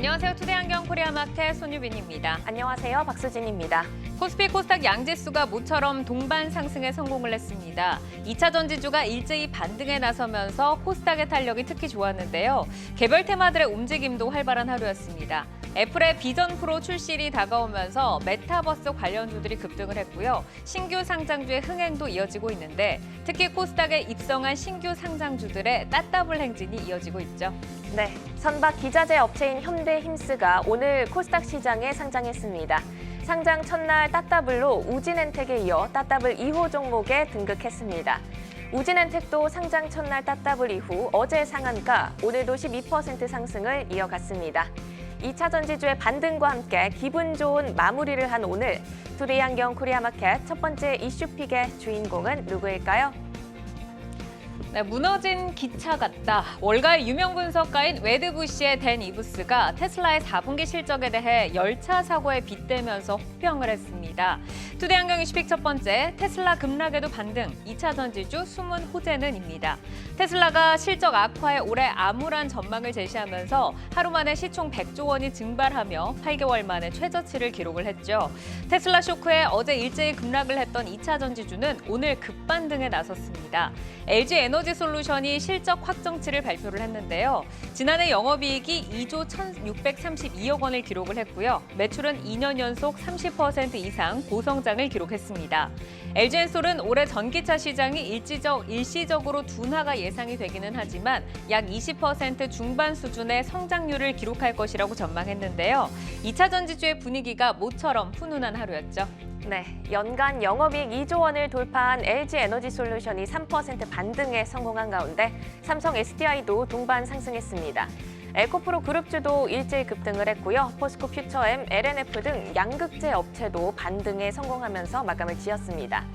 안녕하세요. 투데이안경 코리아마켓 손유빈입니다. 안녕하세요. 박수진입니다. 코스피 코스닥 양지수가 모처럼 동반 상승에 성공을 했습니다. 2차 전지주가 일제히 반등에 나서면서 코스닥의 탄력이 특히 좋았는데요. 개별 테마들의 움직임도 활발한 하루였습니다. 애플의 비전 프로 출시일이 다가오면서 메타버스 관련주들이 급등을 했고요. 신규 상장주의 흥행도 이어지고 있는데 특히 코스닥에 입성한 신규 상장주들의 따따블 행진이 이어지고 있죠. 네, 선박 기자재 업체인 현대힘스가 오늘 코스닥 시장에 상장했습니다. 상장 첫날 따따블로 우진엔텍에 이어 따따블 2호 종목에 등극했습니다. 우진엔텍도 상장 첫날 따따블 이후 어제 상한가, 오늘도 12% 상승을 이어갔습니다. 2차 전지주의 반등과 함께 기분 좋은 마무리를 한 오늘, 투데이안경 코리아마켓 첫 번째 이슈픽의 주인공은 누구일까요? 네, 무너진 기차 같다. 월가의 유명 분석가인 웨드부시의 댄 이브스가 테슬라의 4분기 실적에 대해 열차 사고에 빗대면서 혹평을 했습니다. 투데이안경 이슈픽 첫 번째, 테슬라 급락에도 반등, 2차 전지주 숨은 호재는입니다. 테슬라가 실적 악화에 올해 암울한 전망을 제시하면서 하루 만에 시총 100조 원이 증발하며 8개월 만에 최저치를 기록을 했죠. 테슬라 쇼크에 어제 일제히 급락을 했던 2차 전지주는 오늘 급반등에 나섰습니다. LG 에너지 솔루션이 실적 확정치를 발표를 했는데요. 지난해 영업이익이 2조 1,632억 원을 기록을 했고요. 매출은 2년 연속 30% 이상 고성장을 기록했습니다. LG엔솔은 올해 전기차 시장이 일시적으로 둔화가 예상이 되기는 하지만 약 20% 중반 수준의 성장률을 기록할 것이라고 전망했는데요. 2차 전지주의 분위기가 모처럼 훈훈한 하루였죠. 네, 연간 영업이익 2조 원을 돌파한 LG 에너지 솔루션이 3% 반등에 성공한 가운데 삼성 SDI도 동반 상승했습니다. 에코프로 그룹주도 일제히 급등을 했고요. 포스코 퓨처엠, LNF 등 양극재 업체도 반등에 성공하면서 마감을 지었습니다.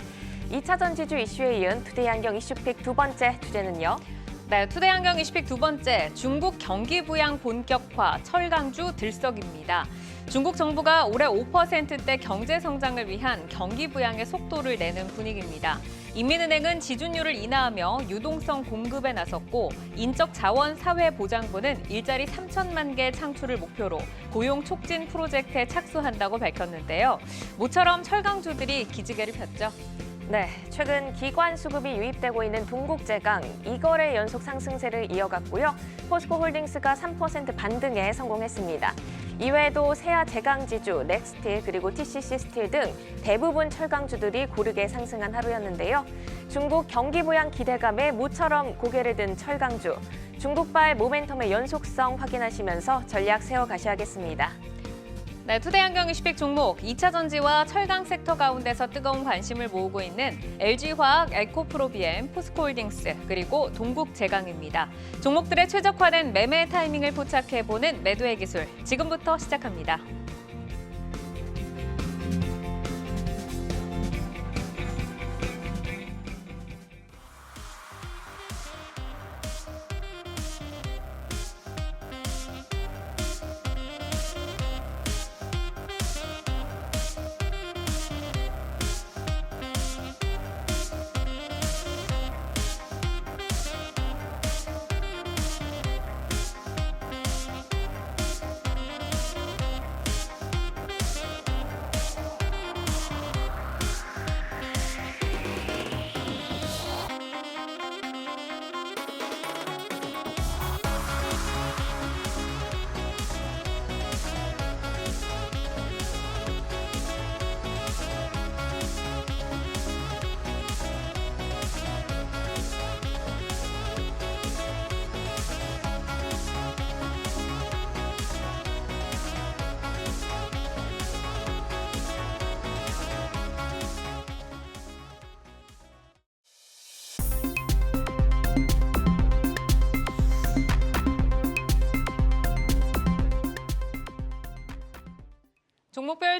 2차 전지주 이슈에 이은 투데이안경 이슈픽 두 번째 주제는요. 네, 투데이안경 이슈픽 두 번째, 중국 경기 부양 본격화, 철강주 들썩입니다. 중국 정부가 올해 5%대 경제 성장을 위한 경기 부양의 속도를 내는 분위기입니다. 인민은행은 지준율을 인하하며 유동성 공급에 나섰고 인적 자원 사회보장부는 일자리 3천만 개 창출을 목표로 고용 촉진 프로젝트에 착수한다고 밝혔는데요. 모처럼 철강주들이 기지개를 폈죠. 네, 최근 기관 수급이 유입되고 있는 동국제강 2거래 연속 상승세를 이어갔고요. 포스코홀딩스가 3% 반등에 성공했습니다. 이외에도 세아 제강지주, 넥스틸 그리고 TCC 스틸 등 대부분 철강주들이 고르게 상승한 하루였는데요. 중국 경기 부양 기대감에 모처럼 고개를 든 철강주, 중국발 모멘텀의 연속성 확인하시면서 전략 세워가셔야겠습니다. 네, 투데이안경 이슈픽 종목 2차 전지와 철강 섹터 가운데서 뜨거운 관심을 모으고 있는 LG화학, 에코프로비엠, 포스코홀딩스 그리고 동국제강입니다. 종목들의 최적화된 매매 타이밍을 포착해보는 매도의 기술, 지금부터 시작합니다.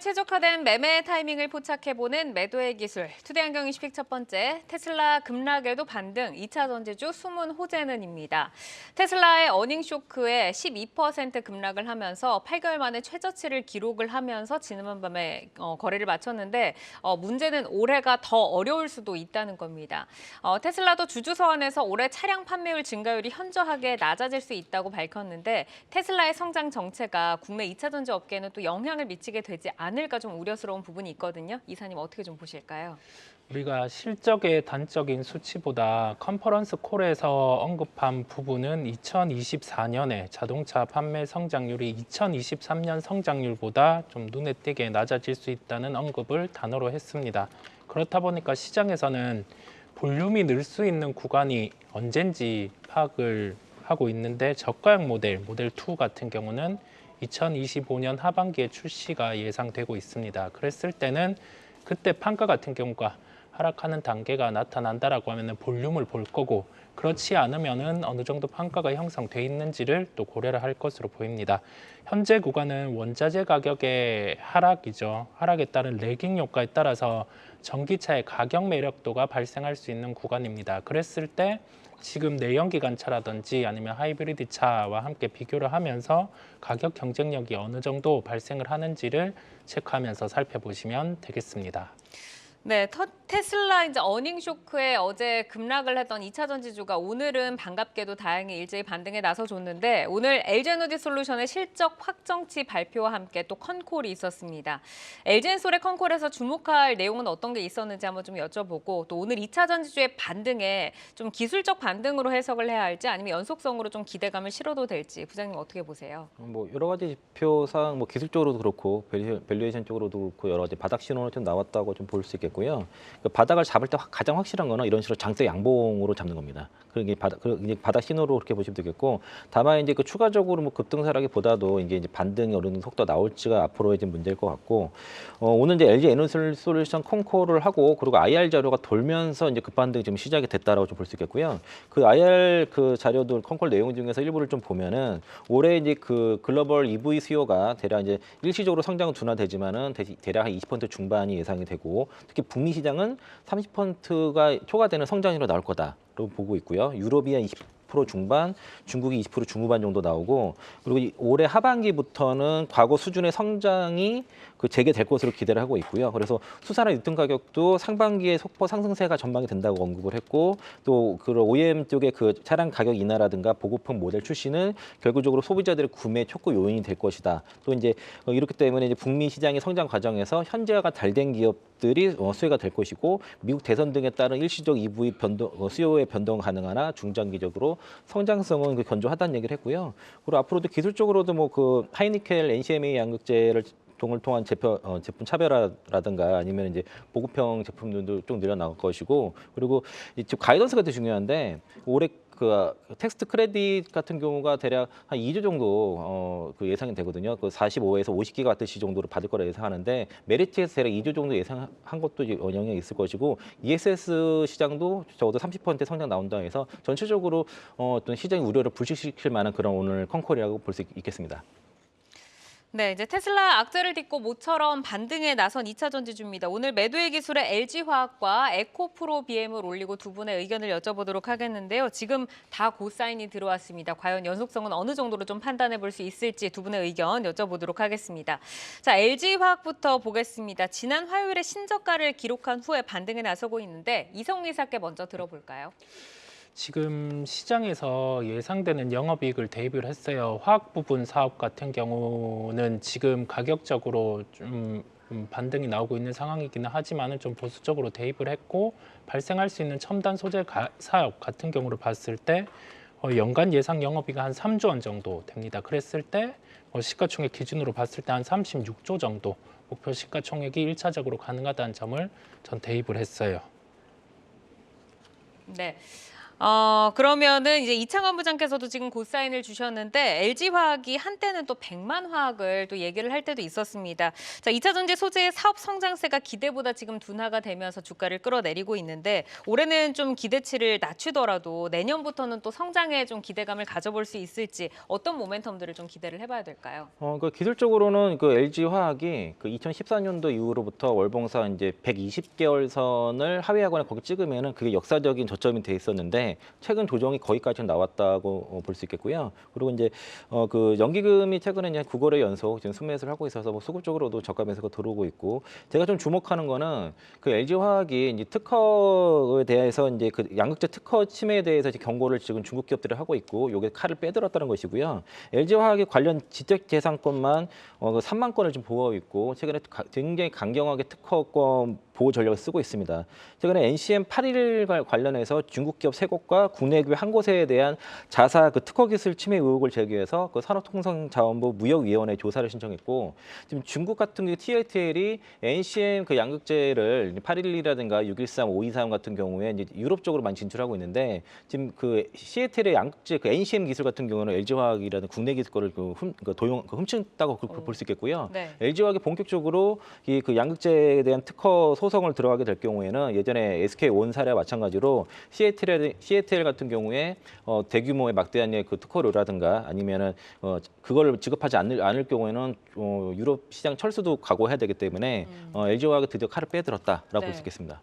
최적화된 매매 타이밍을 포착해보는 매도의 기술. 투데이안경 20픽 첫 번째, 테슬라 급락에도 반등, 2차 전지주 숨은 호재는입니다. 테슬라의 어닝 쇼크에 12% 급락을 하면서 8개월 만에 최저치를 기록을 하면서 지난 밤에 거래를 마쳤는데 문제는 올해가 더 어려울 수도 있다는 겁니다. 테슬라도 주주 서한에서 올해 차량 판매율 증가율이 현저하게 낮아질 수 있다고 밝혔는데 테슬라의 성장 정체가 국내 2차 전지 업계에는 또 영향을 미치게 되지 않을까 좀 우려스러운 부분이 있거든요. 이사님 어떻게 좀 보실까요? 우리가 실적의 단적인 수치보다 컨퍼런스 콜에서 언급한 부분은 2024년에 자동차 판매 성장률이 2023년 성장률보다 좀 눈에 띄게 낮아질 수 있다는 언급을 단어로 했습니다. 그렇다 보니까 시장에서는 볼륨이 늘 수 있는 구간이 언젠지 파악을 하고 있는데 저가형 모델 2 같은 경우는 2025년 하반기에 출시가 예상되고 있습니다. 그랬을 때는 그때 판가 같은 경우가 하락하는 단계가 나타난다라고 하면은 볼륨을 볼 거고 그렇지 않으면은 어느 정도 판가가 형성돼 있는지를 또 고려를 할 것으로 보입니다. 현재 구간은 원자재 가격의 하락이죠. 하락에 따른 레깅 효과에 따라서 전기차의 가격 매력도가 발생할 수 있는 구간입니다. 그랬을 때 지금 내연기관차라든지 아니면 하이브리드 차와 함께 비교를 하면서 가격 경쟁력이 어느 정도 발생을 하는지를 체크하면서 살펴보시면 되겠습니다. 네, 테슬라 이제 어닝 쇼크에 어제 급락을 했던 2차 전지주가 오늘은 반갑게도 다행히 일제히 반등에 나서줬는데 오늘 LG에너지솔루션의 실적 확정치 발표와 함께 또 컨콜이 있었습니다. LG엔솔의 컨콜에서 주목할 내용은 어떤 게 있었는지 한번 좀 여쭤보고 또 오늘 2차 전지주의 반등에 좀 기술적 반등으로 해석을 해야 할지 아니면 연속성으로 좀 기대감을 실어도 될지 부장님 어떻게 보세요? 뭐 여러 가지 지표상 뭐 기술적으로도 그렇고 밸류에이션 쪽으로도 그렇고 여러 가지 바닥 신호는 좀 나왔다고 좀 볼 수 있겠고요. 그 바닥을 잡을 때 가장 확실한 거는 이런 식으로 장대 양봉으로 잡는 겁니다. 그게 바닥 신호로 그렇게 보시면 되겠고, 다만 이제 그 추가적으로 뭐 급등사라기보다도 이제 반등이 어느 정도 속도 나올지가 앞으로 이제 문제일 것 같고, 오늘 이제 LG 에너지솔루션 컨콜을 하고 그리고 IR 자료가 돌면서 이제 급반등이 좀 시작이 됐다라고 좀 볼 수 있겠고요. 그 IR 그 자료들 컨콜 내용 중에서 일부를 좀 보면은 올해 이제 그 글로벌 EV 수요가 대략 이제 일시적으로 성장은 둔화되지만은 대략 한 20% 중반이 예상이 되고, 특히 북미 시장은 30%가 초과되는 성장률로 나올 거다라고 보고 있고요. 유럽이 한 20% 중반, 중국이 20% 중후반 정도 나오고, 그리고 올해 하반기부터는 과거 수준의 성장이 그 재개될 것으로 기대를 하고 있고요. 그래서 수산화 유통 가격도 상반기에 속보 상승세가 전망이 된다고 언급을 했고, 또 그 OEM 쪽의 그 차량 가격 인하라든가 보급형 모델 출시는 결국적으로 소비자들의 구매 촉구 요인이 될 것이다. 또 이제 이렇기 때문에 이제 북미 시장의 성장 과정에서 현재화가 잘 된 기업들이 수혜가 될 것이고, 미국 대선 등에 따른 일시적 EV 수요의 변동 가능하나 중장기적으로 성장성은 견조하다는 얘기를 했고요. 그리고 앞으로도 기술적으로도 뭐 그 하이니켈 NCMA 양극재를 동을 통한 제품 차별화라든가 아니면 이제 보급형 제품들도 좀 늘어나갈 것이고, 그리고 지금 가이던스가 되게 중요한데 올해 그 텍스트 크레딧 같은 경우가 대략 한 2조 정도 그 예상이 되거든요. 그 45에서 50기가와트시 정도로 받을 거라 예상하는데, 메리트에서 대략 2조 정도 예상한 것도 영향이 있을 것이고, ESS 시장도 적어도 30% 성장 나온다 해서 전체적으로 어떤 시장의 우려를 불식시킬 만한 그런 오늘 컨콜이라고 볼 수 있겠습니다. 네, 이제 테슬라 악재를 딛고 모처럼 반등에 나선 2차 전지주입니다. 오늘 매도의 기술의 LG화학과 에코프로 BM을 올리고 두 분의 의견을 여쭤보도록 하겠는데요. 지금 다 고사인이 들어왔습니다. 과연 연속성은 어느 정도로 좀 판단해 볼 수 있을지 두 분의 의견 여쭤보도록 하겠습니다. 자, LG화학부터 보겠습니다. 지난 화요일에 신저가를 기록한 후에 반등에 나서고 있는데 이성우 이사께 먼저 들어볼까요? 지금 시장에서 예상되는 영업이익을 대입을 했어요. 화학 부분 사업 같은 경우는 지금 가격적으로 좀 반등이 나오고 있는 상황이기는 하지만은 좀 보수적으로 대입을 했고, 발생할 수 있는 첨단 소재 사업 같은 경우를 봤을 때 연간 예상 영업이익이 한 3조 원 정도 됩니다. 그랬을 때 시가총액 기준으로 봤을 때 한 36조 정도 목표 시가총액이 1차적으로 가능하다는 점을 전 대입을 했어요. 네. 그러면은 이제 이창환 부장께서도 지금 고사인을 주셨는데 LG화학이 한때는 또 100만 화학을 또 얘기를 할 때도 있었습니다. 자, 2차 전지 소재의 사업 성장세가 기대보다 지금 둔화가 되면서 주가를 끌어내리고 있는데 올해는 좀 기대치를 낮추더라도 내년부터는 또 성장에 좀 기대감을 가져볼 수 있을지 어떤 모멘텀들을 좀 기대를 해봐야 될까요? 그 기술적으로는 그 LG 화학이 그 2014년도 이후로부터 월봉사 이제 120개월 선을 하회하거나 거기 찍으면은 그게 역사적인 저점이 돼 있었는데 최근 조정이 거기까지 나왔다고 볼 수 있겠고요. 그리고 이제 그 연기금이 최근에 이제 9거래 연속 지금 순매수를 하고 있어서 뭐 수급 쪽으로도 저가 매수가 들어오고 있고 제가 좀 주목하는 거는 그 LG 화학이 이제 특허에 대해서 이제 그 양극재 특허 침해에 대해서 이제 경고를 지금 중국 기업들이 하고 있고 요게 칼을 빼들었다는 것이고요. LG 화학이 관련 지적재산권만 그 3만 건을 좀 보호 있고 최근에 굉장히 강경하게 특허권 보호 전략을 쓰고 있습니다. 최근에 NCM 8일 관련해서 중국 기업 3곳과 국내 기업 1곳에 대한 자사 그 특허 기술 침해 의혹을 제기해서 그 산업통상자원부 무역위원회 조사를 신청했고 지금 중국 같은 경우 TLTL이 NCM 그 양극재를 811이라든가 613, 523 같은 경우에 이제 유럽 쪽으로 많이 진출하고 있는데 지금 그 CATL의 양극재 그 NCM 기술 같은 경우는 LG화학이라는 국내 기술 거를 훔쳤다고 볼 수 있겠고요. 네. LG화학이 본격적으로 이 그 양극재에 대한 특허 소송을 들어가게 될 경우에는 예전에 SK온 사례와 마찬가지로 CATL 같은 경우에 대규모의 막대한 그 특허료라든가 아니면은 그걸 지급하지 않을 경우에는 유럽 시장 철수도 각오해야 되기 때문에 LG화학이 드디어 칼을 빼들었다라고 네. 볼 수 있겠습니다.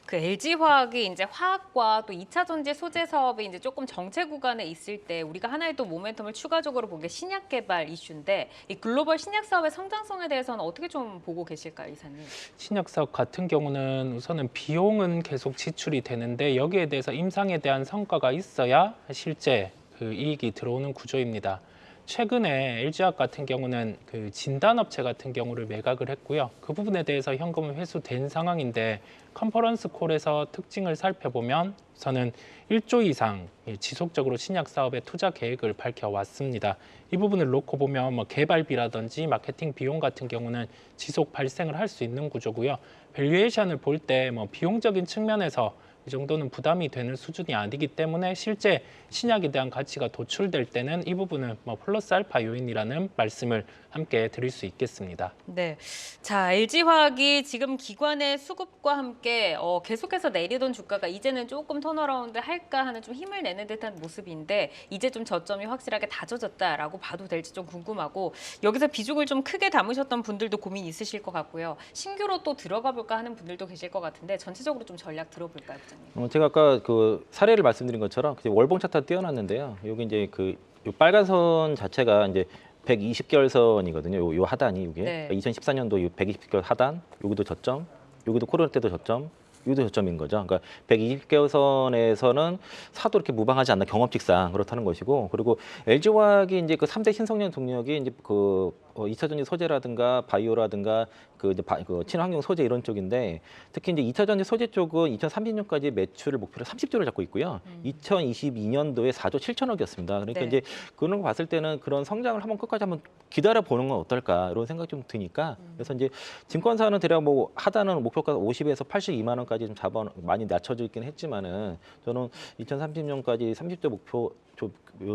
그 LG화학이 이제 화학과 또 2차 전지 소재 사업이 이제 조금 정체 구간에 있을 때 우리가 하나의 또 모멘텀을 추가적으로 본 게 신약 개발 이슈인데 이 글로벌 신약 사업의 성장성에 대해서는 어떻게 좀 보고 계실까요, 이사님? 신약 사업 같은 경우는 우선은 비용은 계속 지출이 되는데 여기에 대해서 임상에 대한 성과가 있어야 실제 그 이익이 들어오는 구조입니다. 최근에 LG화학 같은 경우는 그 진단업체 같은 경우를 매각을 했고요. 그 부분에 대해서 현금은 회수된 상황인데 컨퍼런스 콜에서 특징을 살펴보면 우선은 1조 이상 지속적으로 신약 사업에 투자 계획을 밝혀왔습니다. 이 부분을 놓고 보면 뭐 개발비라든지 마케팅 비용 같은 경우는 지속 발생을 할 수 있는 구조고요. 밸류에이션을 볼 때 뭐 비용적인 측면에서 이 정도는 부담이 되는 수준이 아니기 때문에 실제 신약에 대한 가치가 도출될 때는 이 부분은 뭐 플러스 알파 요인이라는 말씀을 함께 드릴 수 있겠습니다. 네, 자 LG화학이 지금 기관의 수급과 함께 계속해서 내리던 주가가 이제는 조금 턴어라운드 할까 하는 좀 힘을 내는 듯한 모습인데 이제 좀 저점이 확실하게 다져졌다라고 봐도 될지 좀 궁금하고 여기서 비중을 좀 크게 담으셨던 분들도 고민 있으실 것 같고요. 신규로 또 들어가 볼까 하는 분들도 계실 것 같은데 전체적으로 좀 전략 들어볼까요, 부장님? 제가 아까 그 사례를 말씀드린 것처럼 월봉 차트 띄워놨는데요. 여기 이제 그 요 빨간 선 자체가 이제 120개월 선이거든요. 요 하단이 이게 네. 2014년도 요 120개월 하단, 여기도 저점, 여기도 코로나 때도 저점, 여기도 저점인 거죠. 그러니까 120개월 선에서는 사도 이렇게 무방하지 않나 경험칙상 그렇다는 것이고, 그리고 LG화학이 이제 그 3대 신성장 동력이 이제 그 2차 전지 소재라든가 바이오라든가 그 친환경 소재 이런 쪽인데 특히 이제 2차 전지 소재 쪽은 2030년까지 매출을 목표로 30조를 잡고 있고요. 2022년도에 4조 7천억이었습니다. 그러니까 네. 이제 그런 거 봤을 때는 그런 성장을 한번 끝까지 한번 기다려 보는 건 어떨까 이런 생각이 좀 드니까 그래서 이제 증권사는 대략 뭐 하단은 목표가 50에서 82만 원까지 좀 잡아 많이 낮춰져 있긴 했지만은 저는 2030년까지 30조 목표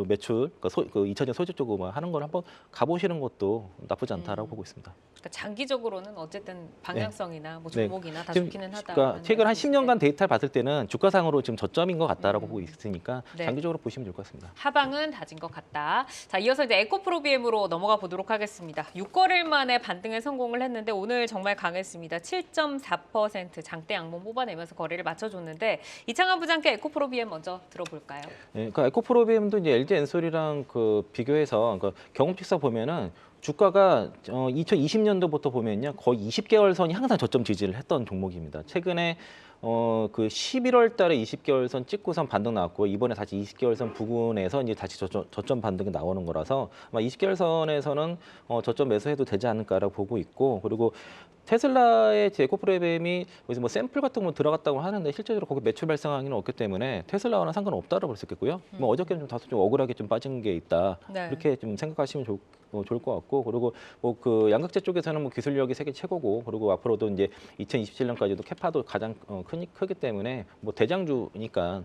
매출 그 2차 전지 소재 쪽으로 하는 걸 한번 가보시는 것도 나쁘지 않다라고 보고 있습니다. 그러니까 장기적으로는 어쨌든 방향성이나 뭐 네. 종목이나 다 지금 좋기는 하다. 그러니까 최근 한 10년간 데이터를 봤을 때는 주가상으로 지금 저점인 것 같다라고 보고 있으니까 네. 장기적으로 보시면 좋을 것 같습니다. 하방은 다진 것 같다. 자, 이어서 이제 에코프로비엠으로 넘어가 보도록 하겠습니다. 6거래일 만에 반등에 성공을 했는데 오늘 정말 강했습니다. 7.4% 장대 양봉 뽑아내면서 거래를 맞춰줬는데 이창환 부장께 에코프로비엠 먼저 들어볼까요? 네, 그러니까 에코프로비엠도 이제 LG 엔솔이랑 그 비교해서 그러니까 경험칙상 보면은 주가가 2020년도부터 보면요 거의 20개월 선이 항상 저점 지지를 했던 종목입니다. 최근에 그 11월 달에 20개월 선 찍고선 반등 나왔고 이번에 다시 20개월 선 부근에서 이제 다시 저점 반등이 나오는 거라서 아마 20개월 선에서는 저점 매수해도 되지 않을까라고 보고 있고, 그리고 테슬라의 에코프로비엠이 여기서 뭐 샘플 같은 거 들어갔다고 하는데 실제적으로 거기 매출 발생하기는 없기 때문에 테슬라와는 상관없다고 볼 수 있겠고요. 뭐 어저께는 좀 다소 좀 억울하게 좀 빠진 게 있다. 네. 이렇게 좀 생각하시면 좋을 것 같고, 그리고 뭐 그 양극재 쪽에서는 뭐 기술력이 세계 최고고, 그리고 앞으로도 이제 2027년까지도 캐파도 가장 크기 때문에 뭐 대장주니까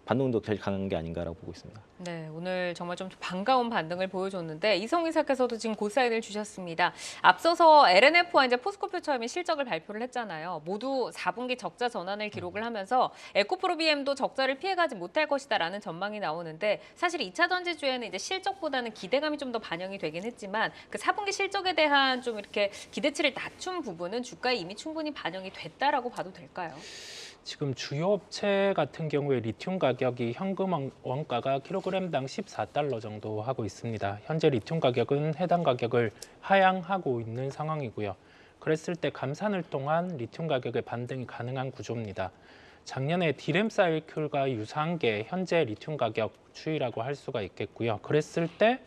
반등도 될 가능한 게 아닌가라고 보고 있습니다. 네, 오늘 정말 좀 반가운 반등을 보여줬는데 이성희 사께서도 지금 고사인을 주셨습니다. 앞서서 LNF와 이제 포스코표처럼이 실적을 발표를 했잖아요. 모두 4분기 적자 전환을 기록을 하면서 에코프로비엠도 적자를 피해가지 못할 것이다라는 전망이 나오는데 사실 2차 전지주에는 이제 실적보다는 기대감이 좀 더 반영이 되긴 했지만 그 4분기 실적에 대한 좀 이렇게 기대치를 낮춘 부분은 주가에 이미 충분히 반영이 됐다라고 봐도 될까요? 지금 주요 업체 같은 경우에 리튬 가격이 현금 원가가 킬로그램당 14달러 정도 하고 있습니다. 현재 리튬 가격은 해당 가격을 하향하고 있는 상황이고요. 그랬을 때 감산을 통한 리튬 가격의 반등이 가능한 구조입니다. 작년에 디램 사이클과 유사한 게 현재 리튬 가격 추이라고 할 수가 있겠고요. 그랬을 때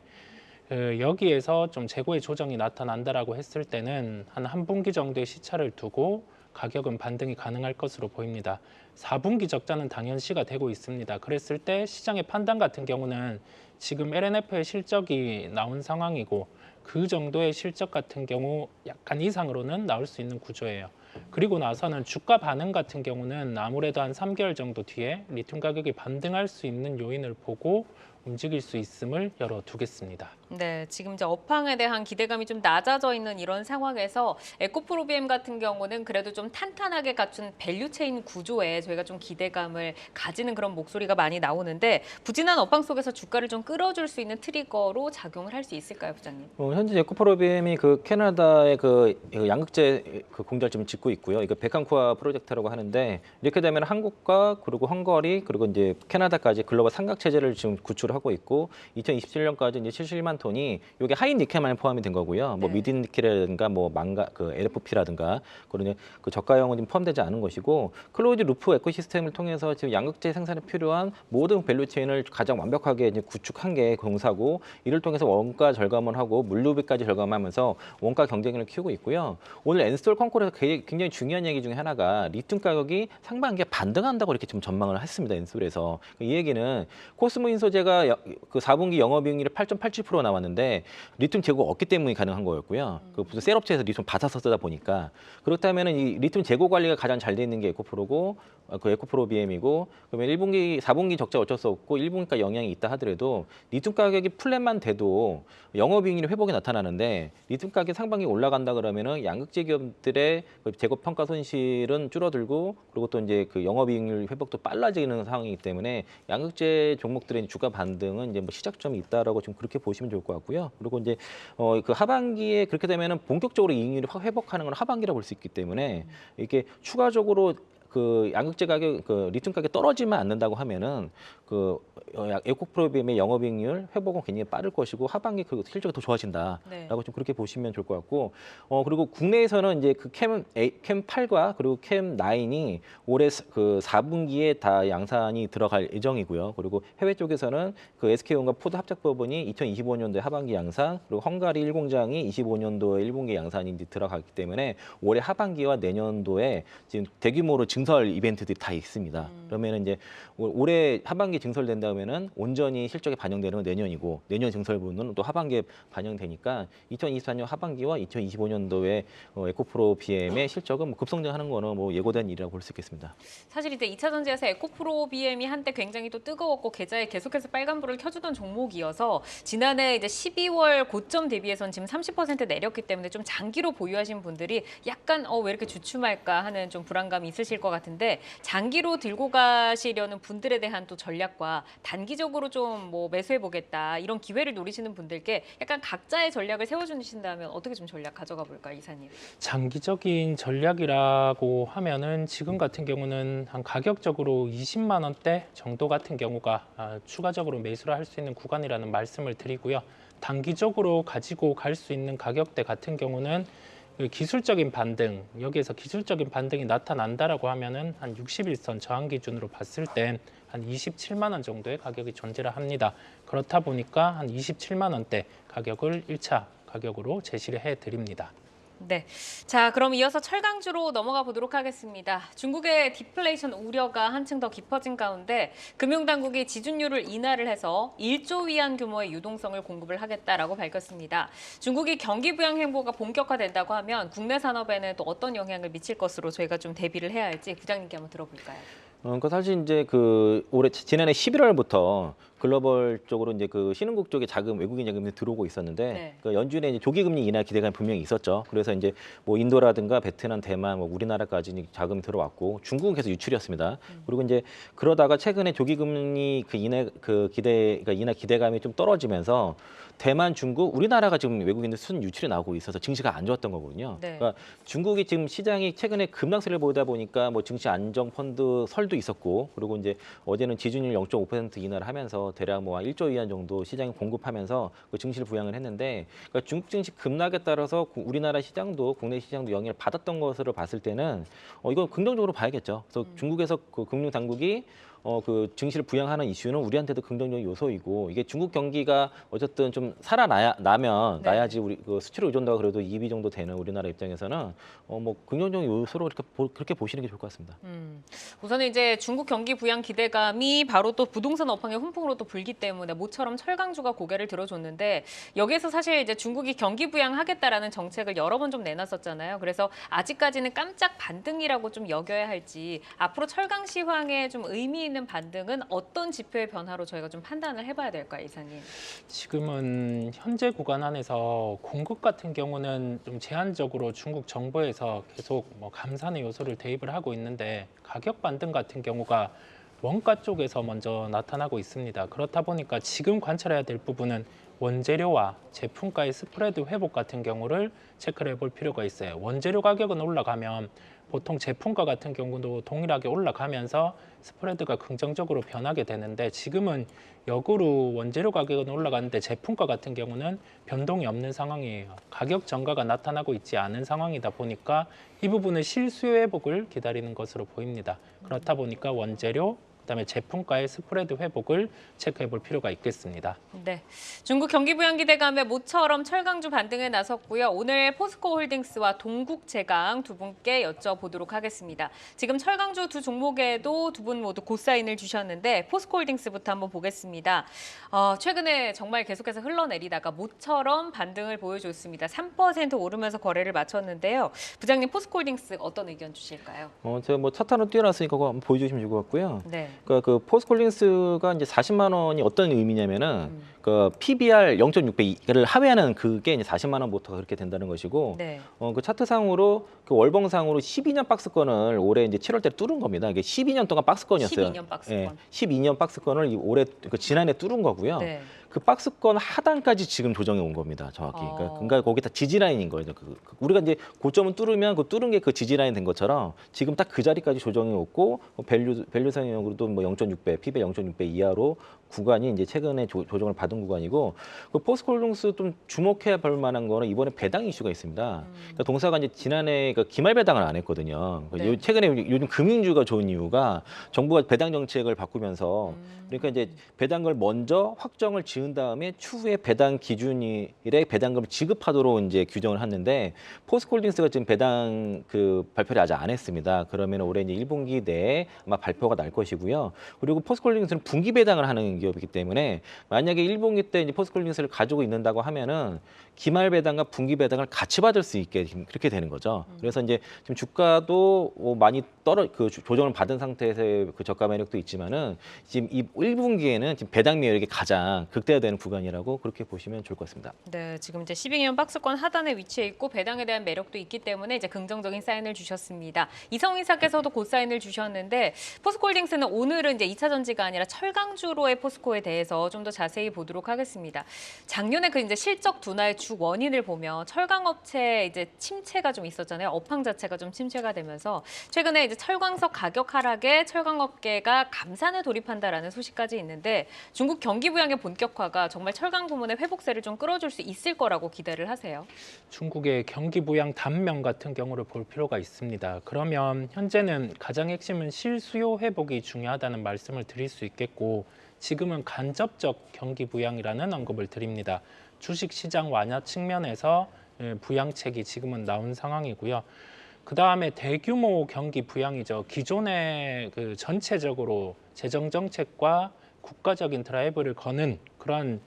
여기에서 좀 재고의 조정이 나타난다라고 했을 때는 한 분기 정도의 시차를 두고 가격은 반등이 가능할 것으로 보입니다. 4분기 적자는 당연시가 되고 있습니다. 그랬을 때 시장의 판단 같은 경우는 지금 LNF의 실적이 나온 상황이고 그 정도의 실적 같은 경우 약간 이상으로는 나올 수 있는 구조예요. 그리고 나서는 주가 반응 같은 경우는 아무래도 한 3개월 정도 뒤에 리튬 가격이 반등할 수 있는 요인을 보고 움직일 수 있음을 열어두겠습니다. 네, 지금 이제 업황에 대한 기대감이 좀 낮아져 있는 이런 상황에서 에코프로비엠 같은 경우는 그래도 좀 탄탄하게 갖춘 밸류체인 구조에 저희가 좀 기대감을 가지는 그런 목소리가 많이 나오는데 부진한 업황 속에서 주가를 좀 끌어줄 수 있는 트리거로 작용을 할 수 있을까요, 부장님? 현재 에코프로비엠이 그 캐나다의 그 양극재 그 공장을 지금 짓고 있고요. 이거 베칸쿠아 프로젝트라고 하는데 이렇게 되면 한국과 그리고 헝가리 그리고 이제 캐나다까지 글로벌 삼각 체제를 지금 구축하고 있고 2027년까지 이제 71만 톤이 이게 하이 니켈만 포함이 된 거고요. 뭐 네. 미드 니켈이라든가 뭐 망가 그 LFP라든가 그런 그 저가형은 지금 포함되지 않은 것이고 클로즈 루프 에코시스템을 통해서 지금 양극재 생산에 필요한 모든 밸류 체인을 가장 완벽하게 이제 구축한 게 공사고 이를 통해서 원가 절감을 하고 물류비까지 절감하면서 원가 경쟁력을 키우고 있고요. 오늘 엔스톨 컨콜에서 굉장히 중요한 얘기 중에 하나가 리튬 가격이 상반기에 반등한다고 이렇게 좀 전망을 했습니다. 엔솔에서 이 얘기는 코스모인 소재가 그 4분기 영업이익률이 8.87% 나왔는데 리튬 재고가 없기 때문에 가능한 거였고요. 그 무슨 셀업체에서 리튬 받아서 쓰다 보니까 그렇다면 이 리튬 재고 관리가 가장 잘 돼 있는 게 에코프로고 그 에코프로 BM이고 그러면 1분기, 4분기 적자 어쩔 수 없고 1분기가 영향이 있다 하더라도 리튬 가격이 플랫만 돼도 영업이익률 회복이 나타나는데 리튬 가격이 상반기 올라간다 그러면은 양극재 기업들의 재고 평가 손실은 줄어들고 그리고 또 이제 그 영업이익률 회복도 빨라지는 상황이기 때문에 양극재 종목들의 주가 반등은 이제 뭐 시작점이 있다라고 좀 그렇게 보시면 좋을 것 같고요. 그리고 이제 그 하반기에 그렇게 되면은 본격적으로 이익률이 확 회복하는 건 하반기라 볼 수 있기 때문에 이게 추가적으로 그 양극재 가격, 그 리튬 가격 떨어지면 않는다고 하면은 그 에코프로비엠의 영업이익률 회복은 굉장히 빠를 것이고 하반기 그 실적이 더 좋아진다라고 네. 좀 그렇게 보시면 좋을 것 같고 그리고 국내에서는 이제 그 캠 8과 그리고 캠 9이 올해 그 4분기에 다 양산이 들어갈 예정이고요. 그리고 해외 쪽에서는 그 SK온과 포드 합작 부분이 2025년도에 하반기 양산 그리고 헝가리 1공장이 25년도에 1분기 양산이 이제 들어가기 때문에 올해 하반기와 내년도에 지금 대규모로 증설 이벤트들이 다 있습니다. 그러면 이제 올해 하반기 증설된다면은 온전히 실적에 반영되는 건 내년이고 내년 증설분은 또 하반기에 반영되니까 2024년 하반기와 2025년도에 에코프로 BM의 실적은 뭐 급성장하는 거는 뭐 예고된 일이라고 볼 수 있겠습니다. 사실 이제 2차 전지에서 에코프로 BM이 한때 굉장히 또 뜨거웠고 계좌에 계속해서 빨간불을 켜주던 종목이어서 지난해 이제 12월 고점 대비해서는 지금 30% 내렸기 때문에 좀 장기로 보유하신 분들이 약간 왜 이렇게 주춤할까 하는 좀 불안감이 있으실 것 같은데 장기로 들고 가시려는 분들에 대한 또 전략과 단기적으로 좀 뭐 매수해 보겠다 이런 기회를 노리시는 분들께 약간 각자의 전략을 세워주신다면 어떻게 좀 전략 가져가 볼까요, 이사님? 장기적인 전략이라고 하면은 지금 같은 경우는 한 가격적으로 20만 원대 정도 같은 경우가 추가적으로 매수를 할 수 있는 구간이라는 말씀을 드리고요. 단기적으로 가지고 갈 수 있는 가격대 같은 경우는 기술적인 반등, 여기에서 기술적인 반등이 나타난다라고 하면은 한 60일선 저항 기준으로 봤을 땐 한 27만 원 정도의 가격이 존재를 합니다. 그렇다 보니까 한 27만 원대 가격을 1차 가격으로 제시를 해 드립니다. 네. 자, 그럼 이어서 철강주로 넘어가 보도록 하겠습니다. 중국의 디플레이션 우려가 한층 더 깊어진 가운데 금융당국이 지준율을 인하를 해서 1조 위안 규모의 유동성을 공급을 하겠다라고 밝혔습니다. 중국이 경기 부양 행보가 본격화된다고 하면 국내 산업에는 또 어떤 영향을 미칠 것으로 저희가 좀 대비를 해야 할지 부장님께 한번 들어볼까요? 그러니까 사실 이제 지난해 11월부터 글로벌적으로 이제 신흥국 쪽에 외국인 자금이 들어오고 있었는데 네. 연준에 이제 조기금리 인하 기대감이 분명히 있었죠. 그래서 이제 뭐 인도라든가 베트남, 대만, 뭐 우리나라까지 이제 자금이 들어왔고 중국은 계속 유출이었습니다. 그리고 이제 그러다가 최근에 조기금리 인하 기대감이 좀 떨어지면서 대만, 중국, 우리나라가 지금 외국인들 순 유출이 나오고 있어서 증시가 안 좋았던 거거든요. 네. 그러니까 중국이 지금 시장이 최근에 급락세를 보이다 보니까 뭐 증시 안정 펀드 설도 있었고 그리고 이제 어제는 지준율 0.5% 인하를 하면서 대략 뭐 1조 위안 정도 시장에 공급하면서 그 증시를 부양을 했는데 그러니까 중국 증시 급락에 따라서 우리나라 시장도 국내 시장도 영향을 받았던 것으로 봤을 때는 이건 긍정적으로 봐야겠죠. 그래서 중국에서 그 금융 당국이 증시를 부양하는 이슈는 우리한테도 긍정적인 요소이고 이게 중국 경기가 어쨌든 좀 살아나면 네. 나야지 우리 수출 의존도가 그래도 2위 정도 되는 우리나라 입장에서는 뭐 긍정적인 요소로 그렇게 보시는 게 좋을 것 같습니다. 우선은 이제 중국 경기 부양 기대감이 바로 또 부동산 업황의 훈풍으로 또 불기 때문에 모처럼 철강주가 고개를 들어줬는데 여기에서 사실 이제 중국이 경기 부양하겠다라는 정책을 여러 번 좀 내놨었잖아요. 그래서 아직까지는 깜짝 반등이라고 좀 여겨야 할지 앞으로 철강 시황에 좀 의미 있는 반등은 어떤 지표의 변화로 저희가 좀 판단을 해봐야 될까요, 이사님? 지금은 현재 구간 안에서 공급 같은 경우는 좀 제한적으로 중국 정부에서 계속 뭐 감산의 요소를 대입을 하고 있는데 가격 반등 같은 경우가 원가 쪽에서 먼저 나타나고 있습니다. 그렇다 보니까 지금 관찰해야 될 부분은 원재료와 제품가의 스프레드 회복 같은 경우를 체크를 해볼 필요가 있어요. 원재료 가격은 올라가면 보통 제품가 같은 경우도 동일하게 올라가면서 스프레드가 긍정적으로 변하게 되는데 지금은 역으로 원재료 가격은 올라가는데 제품가 같은 경우는 변동이 없는 상황이에요. 가격 전가가 나타나고 있지 않은 상황이다 보니까 이 부분은 실수요 회복을 기다리는 것으로 보입니다. 그렇다 보니까 원재료, 그다음에 제품가의 스프레드 회복을 체크해 볼 필요가 있겠습니다. 네, 중국 경기 부양 기대감에 모처럼 철강주 반등에 나섰고요. 오늘 포스코홀딩스와 동국제강 두 분께 여쭤보도록 하겠습니다. 지금 철강주 두 종목에도 두 분 모두 고사인을 주셨는데 포스코홀딩스부터 한번 보겠습니다. 최근에 정말 계속해서 흘러내리다가 모처럼 반등을 보여줬습니다. 3% 오르면서 거래를 마쳤는데요. 부장님 포스코홀딩스 어떤 의견 주실까요? 제가 뭐 차트로 뛰어났으니까 그거 한번 보여주시면 좋을 것 같고요. 네. 그러니까 그 포스코홀딩스가 이제 40만 원이 어떤 의미냐면은 그 PBR 0.6배를 하회하는 그게 이제 40만 원부터 그렇게 된다는 것이고 네. 그 차트상으로 그 월봉상으로 12년 박스권을 올해 이제 7월달에 뚫은 겁니다. 이게 12년 동안 박스권이었어요. 12년 박스권. 예, 12년 박스권을 올해 지난해 뚫은 거고요. 네. 그 박스권 하단까지 지금 조정이 온 겁니다. 정확히. 그러니까 거기 다 지지라인인 거예요. 우리가 이제 고점은 뚫으면 그 뚫은 게 그 지지라인 된 것처럼 지금 딱 그 자리까지 조정이 왔고 밸류상으로도 뭐 0.6배, PBR 0.6배 이하로 구간이 이제 최근에 조정을 받은 구간이고 그 포스코홀딩스 좀 주목해 볼 만한 거는 이번에 배당 이슈가 있습니다. 그러니까 동사가 이제 지난해 기말 배당을 안 했거든요. 네. 최근에 요즘 금융주가 좋은 이유가 정부가 배당 정책을 바꾸면서 그러니까 이제 배당을 먼저 확정을 지은 다음에 추후에 배당 기준일에 배당금을 지급하도록 이제 규정을 했는데 포스코홀딩스가 지금 배당 발표를 아직 안 했습니다. 그러면 올해 이제 1분기 내에 아마 발표가 날 것이고요. 그리고 포스코홀딩스는 분기 배당을 하는 기업이기 때문에 만약에 1분기 때 이제 포스코홀딩스를 가지고 있는다고 하면은 기말 배당과 분기 배당을 같이 받을 수 있게 그렇게 되는 거죠. 그래서 이제 지금 주가도 많이 조정을 받은 상태에서의 그 저가 매력도 있지만은 지금 이 1분기에는 지금 배당 매력이 가장 극대화되는 구간이라고 그렇게 보시면 좋을 것 같습니다. 네, 지금 이제 12년 박스권 하단에 위치해 있고 배당에 대한 매력도 있기 때문에 이제 긍정적인 사인을 주셨습니다. 이성희 사께서도 고사인을 주셨는데 포스코홀딩스는 오늘은 이제 2차 전지가 아니라 철강주로의 포스코에 대해서 좀 더 자세히 보도록 하겠습니다. 작년에 그 이제 실적 둔화의 주 원인을 보면 철강업체 이제 침체가 좀 있었잖아요. 업황 자체가 좀 침체가 되면서 최근에 이제 철광석 가격 하락에 철강업계가 감산에 돌입한다라는 소식까지 있는데 중국 경기 부양의 본격화가 정말 철강 부문의 회복세를 좀 끌어줄 수 있을 거라고 기대를 하세요. 중국의 경기 부양 단면 같은 경우를 볼 필요가 있습니다. 그러면 현재는 가장 핵심은 실수요 회복이 중요하다는 말씀을 드릴 수 있겠고 지금은 간접적 경기 부양이라는 언급을 드립니다. 주식 시장 완화 측면에서 부양책이 지금은 나온 상황이고요. 그 다음에 대규모 경기 부양이죠. 기존의 그 전체적으로 재정 정책과 국가적인 드라이브를 거는 그런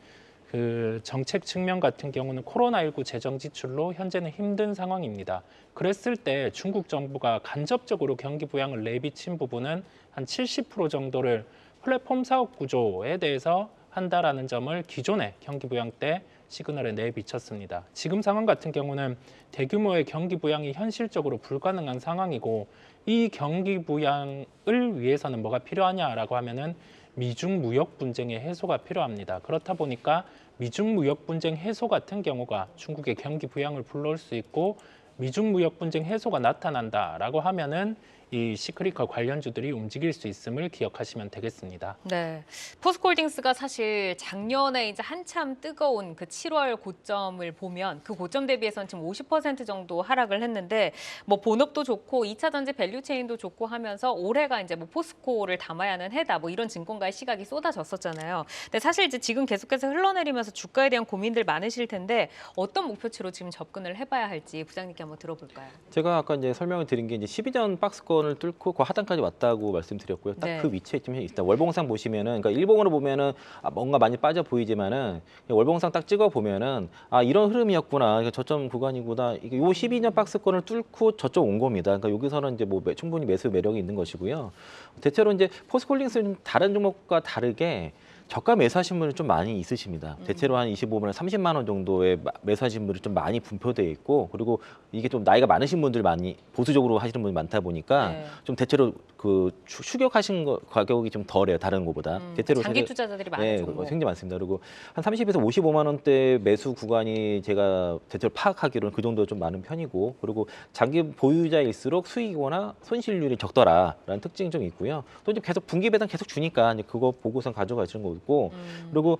그 정책 측면 같은 경우는 코로나19 재정 지출로 현재는 힘든 상황입니다. 그랬을 때 중국 정부가 간접적으로 경기 부양을 내비친 부분은 한 70% 정도를 플랫폼 사업 구조에 대해서 한다라는 점을 기존의 경기 부양 때 시그널에 내비쳤습니다. 지금 상황 같은 경우는 대규모의 경기 부양이 현실적으로 불가능한 상황이고 이 경기 부양을 위해서는 뭐가 필요하냐라고 하면은 미중 무역 분쟁의 해소가 필요합니다. 그렇다 보니까 미중 무역 분쟁 해소 같은 경우가 중국의 경기 부양을 불러올 수 있고 미중 무역 분쟁 해소가 나타난다라고 하면은 이 시크릿컬 관련주들이 움직일 수 있음을 기억하시면 되겠습니다. 네, 포스코홀딩스가 사실 작년에 이제 한참 뜨거운 그 7월 고점을 보면 그 고점 대비해서는 지금 50% 정도 하락을 했는데 뭐 본업도 좋고 2차 전지 밸류체인도 좋고 하면서 올해가 이제 뭐 포스코를 담아야 하는 해다 뭐 이런 증권가의 시각이 쏟아졌었잖아요. 근데 사실 이제 지금 계속해서 흘러내리면서 주가에 대한 고민들 많으실 텐데 어떤 목표치로 지금 접근을 해봐야 할지 부장님께 한번 들어볼까요? 제가 아까 이제 설명을 드린 게 이제 12전 박스권을 뚫고 그 하단까지 왔다고 말씀드렸고요. 딱 네. 그 위치에 지금 있다. 월봉상 보시면은, 그러니까 일봉으로 보면은 뭔가 많이 빠져 보이지만은 월봉상 딱 찍어 보면은 이런 흐름이었구나. 이게 저점 구간이구나. 이게 요 12년 박스권을 뚫고 저쪽 온 겁니다. 그러니까 여기서는 이제 뭐 충분히 매수 매력이 있는 것이고요. 대체로 이제 포스코홀딩스는 다른 종목과 다르게 저가 매수하신 분이 좀 많이 있으십니다. 대체로 한 25만 원, 30만 원 정도의 매수하신 분이 좀 많이 분포되어 있고, 그리고 이게 좀 나이가 많으신 분들 많이 보수적으로 하시는 분이 많다 보니까 네. 좀 대체로 그 추격하신 거 가격이 좀 덜해요. 다른 거보다. 대체로 장기 세계- 투자자들이 많은 네, 종목. 굉장히 많습니다. 그리고 한 30에서 55만 원대 매수 구간이 제가 대체로 파악하기로는 그 정도 좀 많은 편이고, 그리고 장기 보유자일수록 수익이거나 손실률이 적더라라는 특징이 좀 있고요. 또 이제 계속 분기 배당 계속 주니까 이제 그거 보고선 가져가시는 거고, 그리고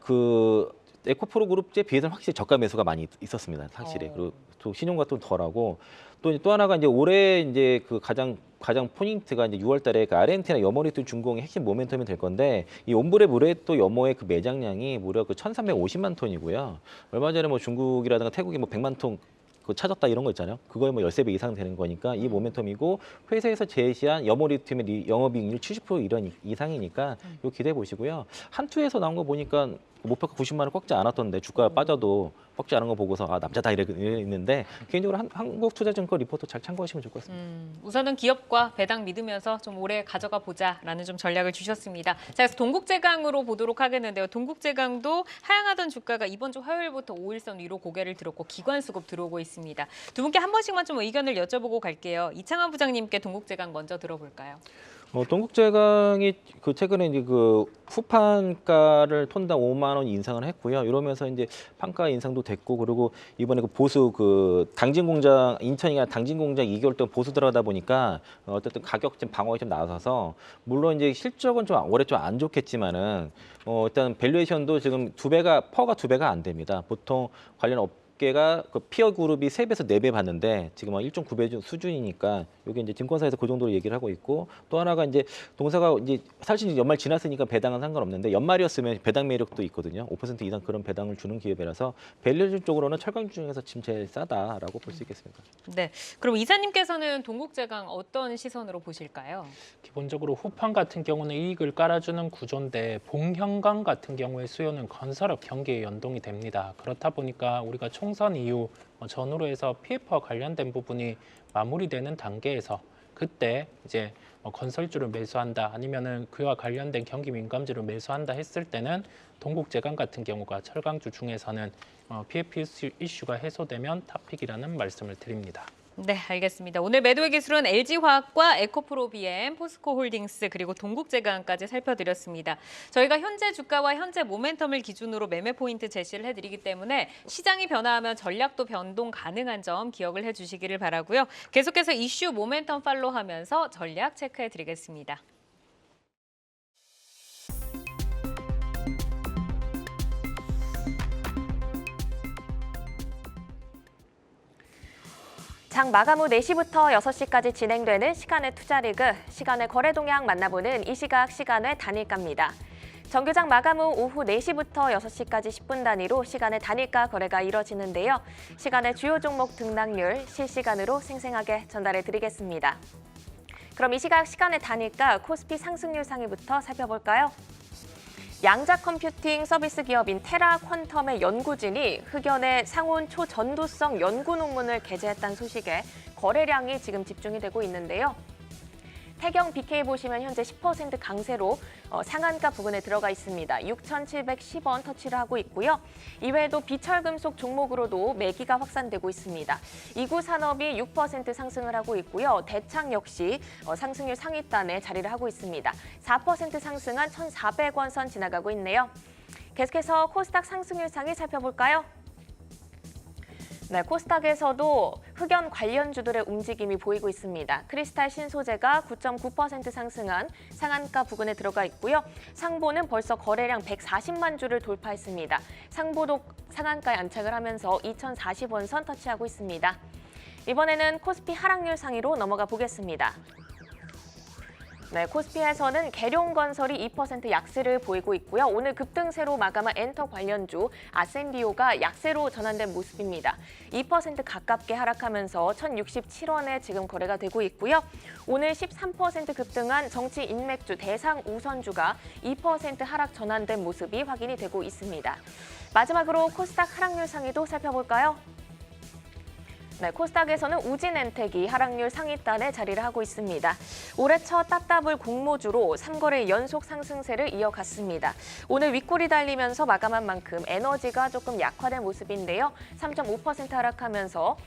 그 에코프로 그룹에 비해서는 확실히 저가 매수가 많이 있었습니다. 확실히. 그리고 또 신용가 좀 덜하고, 또 하나가 이제 올해 이제 그 가장 포인트가 이제 6월달에 그 아르헨티나 여머리투 중공의 핵심 모멘텀이 될 건데, 이 옴브레 무레또 여머의 그 매장량이 무려 그 1,350만 톤이고요. 얼마 전에 뭐 중국이라든가 태국이 뭐 100만 톤 그 찾았다 이런 거 있잖아요. 그거에 뭐 13배 이상 되는 거니까 이 모멘텀이고, 회사에서 제시한 여머리튬의 영업이익률 70% 이런 이상이니까 요 기대해 보시고요. 한투에서 나온 거 보니까 목표가 90만 원 꺾지 않았던데 주가가 빠져도 꺾지 않은 거 보고서 남자다 이랬는데, 개인적으로 한국투자증권 리포트 잘 참고하시면 좋을 것 같습니다. 우선은 기업과 배당 믿으면서 좀 오래 가져가 보자라는 좀 전략을 주셨습니다. 자, 그래서 동국제강으로 보도록 하겠는데요. 동국제강도 하향하던 주가가 이번 주 화요일부터 5일선 위로 고개를 들었고 기관 수급 들어오고 있습니다. 두 분께 한 번씩만 좀 의견을 여쭤보고 갈게요. 이창환 부장님께 동국제강 먼저 들어볼까요? 동국제강이 그 최근에 이제 그 후판가를 톤당 5만 원 인상을 했고요. 이러면서 이제 판가 인상도 됐고, 그리고 이번에 그 보수 그 당진공장 인천이나 당진공장 2개월 동안 보수 들어가다 보니까 어쨌든 가격 좀 방어가 좀 나서서, 물론 이제 실적은 좀 올해 좀 안 좋겠지만은 일단 밸류에이션도 지금 퍼가 2배가 안 됩니다. 보통 관련 업계가 그 피어 그룹이 3배에서 4배 받는데 지금 1.9배 수준이니까 이게 이제 증권사에서 그 정도로 얘기를 하고 있고, 또 하나가 이제 동사가 이제 사실 연말 지났으니까 배당은 상관없는데 연말이었으면 배당 매력도 있거든요. 5% 이상 그런 배당을 주는 기업이라서 밸류에이션 쪽으로는 철강 중에서 지금 제일 싸다라고 볼 수 있겠습니다. 네, 그럼 이사님께서는 동국제강 어떤 시선으로 보실까요? 기본적으로 후판 같은 경우는 이익을 깔아주는 구조인데 봉형강 같은 경우의 수요는 건설업 경기에 연동이 됩니다. 그렇다 보니까 우리가 총선 이후 전후로 해서 PF와 관련된 부분이 마무리되는 단계에서 그때 이제 건설주를 매수한다 아니면은 그와 관련된 경기 민감주를 매수한다 했을 때는 동국제강 같은 경우가 철강주 중에서는 PF 이슈가 해소되면 탑픽이라는 말씀을 드립니다. 네, 알겠습니다. 오늘 매도의 기술은 LG화학과 에코프로비엠, 포스코홀딩스 그리고 동국제강까지 살펴드렸습니다. 저희가 현재 주가와 현재 모멘텀을 기준으로 매매 포인트 제시를 해드리기 때문에 시장이 변화하면 전략도 변동 가능한 점 기억을 해주시기를 바라고요. 계속해서 이슈 모멘텀 팔로우하면서 전략 체크해드리겠습니다. 장 마감 후 4시부터 6시까지 진행되는 시간의 투자리그, 시간의 거래 동향 만나보는 이 시각 시간의 단일가입니다. 정규장 마감 후 오후 4시부터 6시까지 10분 단위로 시간의 단일가 거래가 이뤄지는데요. 시간의 주요 종목 등락률 실시간으로 생생하게 전달해 드리겠습니다. 그럼 이 시각 시간의 단일가 코스피 상승률 상위부터 살펴볼까요? 양자 컴퓨팅 서비스 기업인 테라 퀀텀의 연구진이 흑연의 상온 초전도성 연구 논문을 게재했다는 소식에 거래량이 지금 집중이 되고 있는데요. 태경 BK 보시면 현재 10% 강세로 상한가 부근에 들어가 있습니다. 6,710원 터치를 하고 있고요. 이외에도 비철금속 종목으로도 매기가 확산되고 있습니다. 이구산업이 6% 상승을 하고 있고요. 대창 역시 상승률 상위단에 자리를 하고 있습니다. 4% 상승한 1,400원 선 지나가고 있네요. 계속해서 코스닥 상승률 상위 살펴볼까요? 네, 코스닥에서도 흑연 관련주들의 움직임이 보이고 있습니다. 크리스탈 신소재가 9.9% 상승한 상한가 부근에 들어가 있고요. 상보는 벌써 거래량 140만 주를 돌파했습니다. 상보도 상한가에 안착을 하면서 2,040원 선 터치하고 있습니다. 이번에는 코스피 하락률 상위로 넘어가 보겠습니다. 네, 코스피에서는 계룡건설이 2% 약세를 보이고 있고요. 오늘 급등세로 마감한 엔터 관련주 아센디오가 약세로 전환된 모습입니다. 2% 가깝게 하락하면서 1,067원에 지금 거래가 되고 있고요. 오늘 13% 급등한 정치 인맥주 대상 우선주가 2% 하락 전환된 모습이 확인이 되고 있습니다. 마지막으로 코스닥 하락률 상위도 살펴볼까요? 네, 코스닥에서는 우진엔텍이 하락률 상위단에 자리를 하고 있습니다. 올해 첫 따따블 공모주로 3거래 연속 상승세를 이어갔습니다. 오늘 윗골이 달리면서 마감한 만큼 에너지가 조금 약화된 모습인데요. 3.5% 하락하면서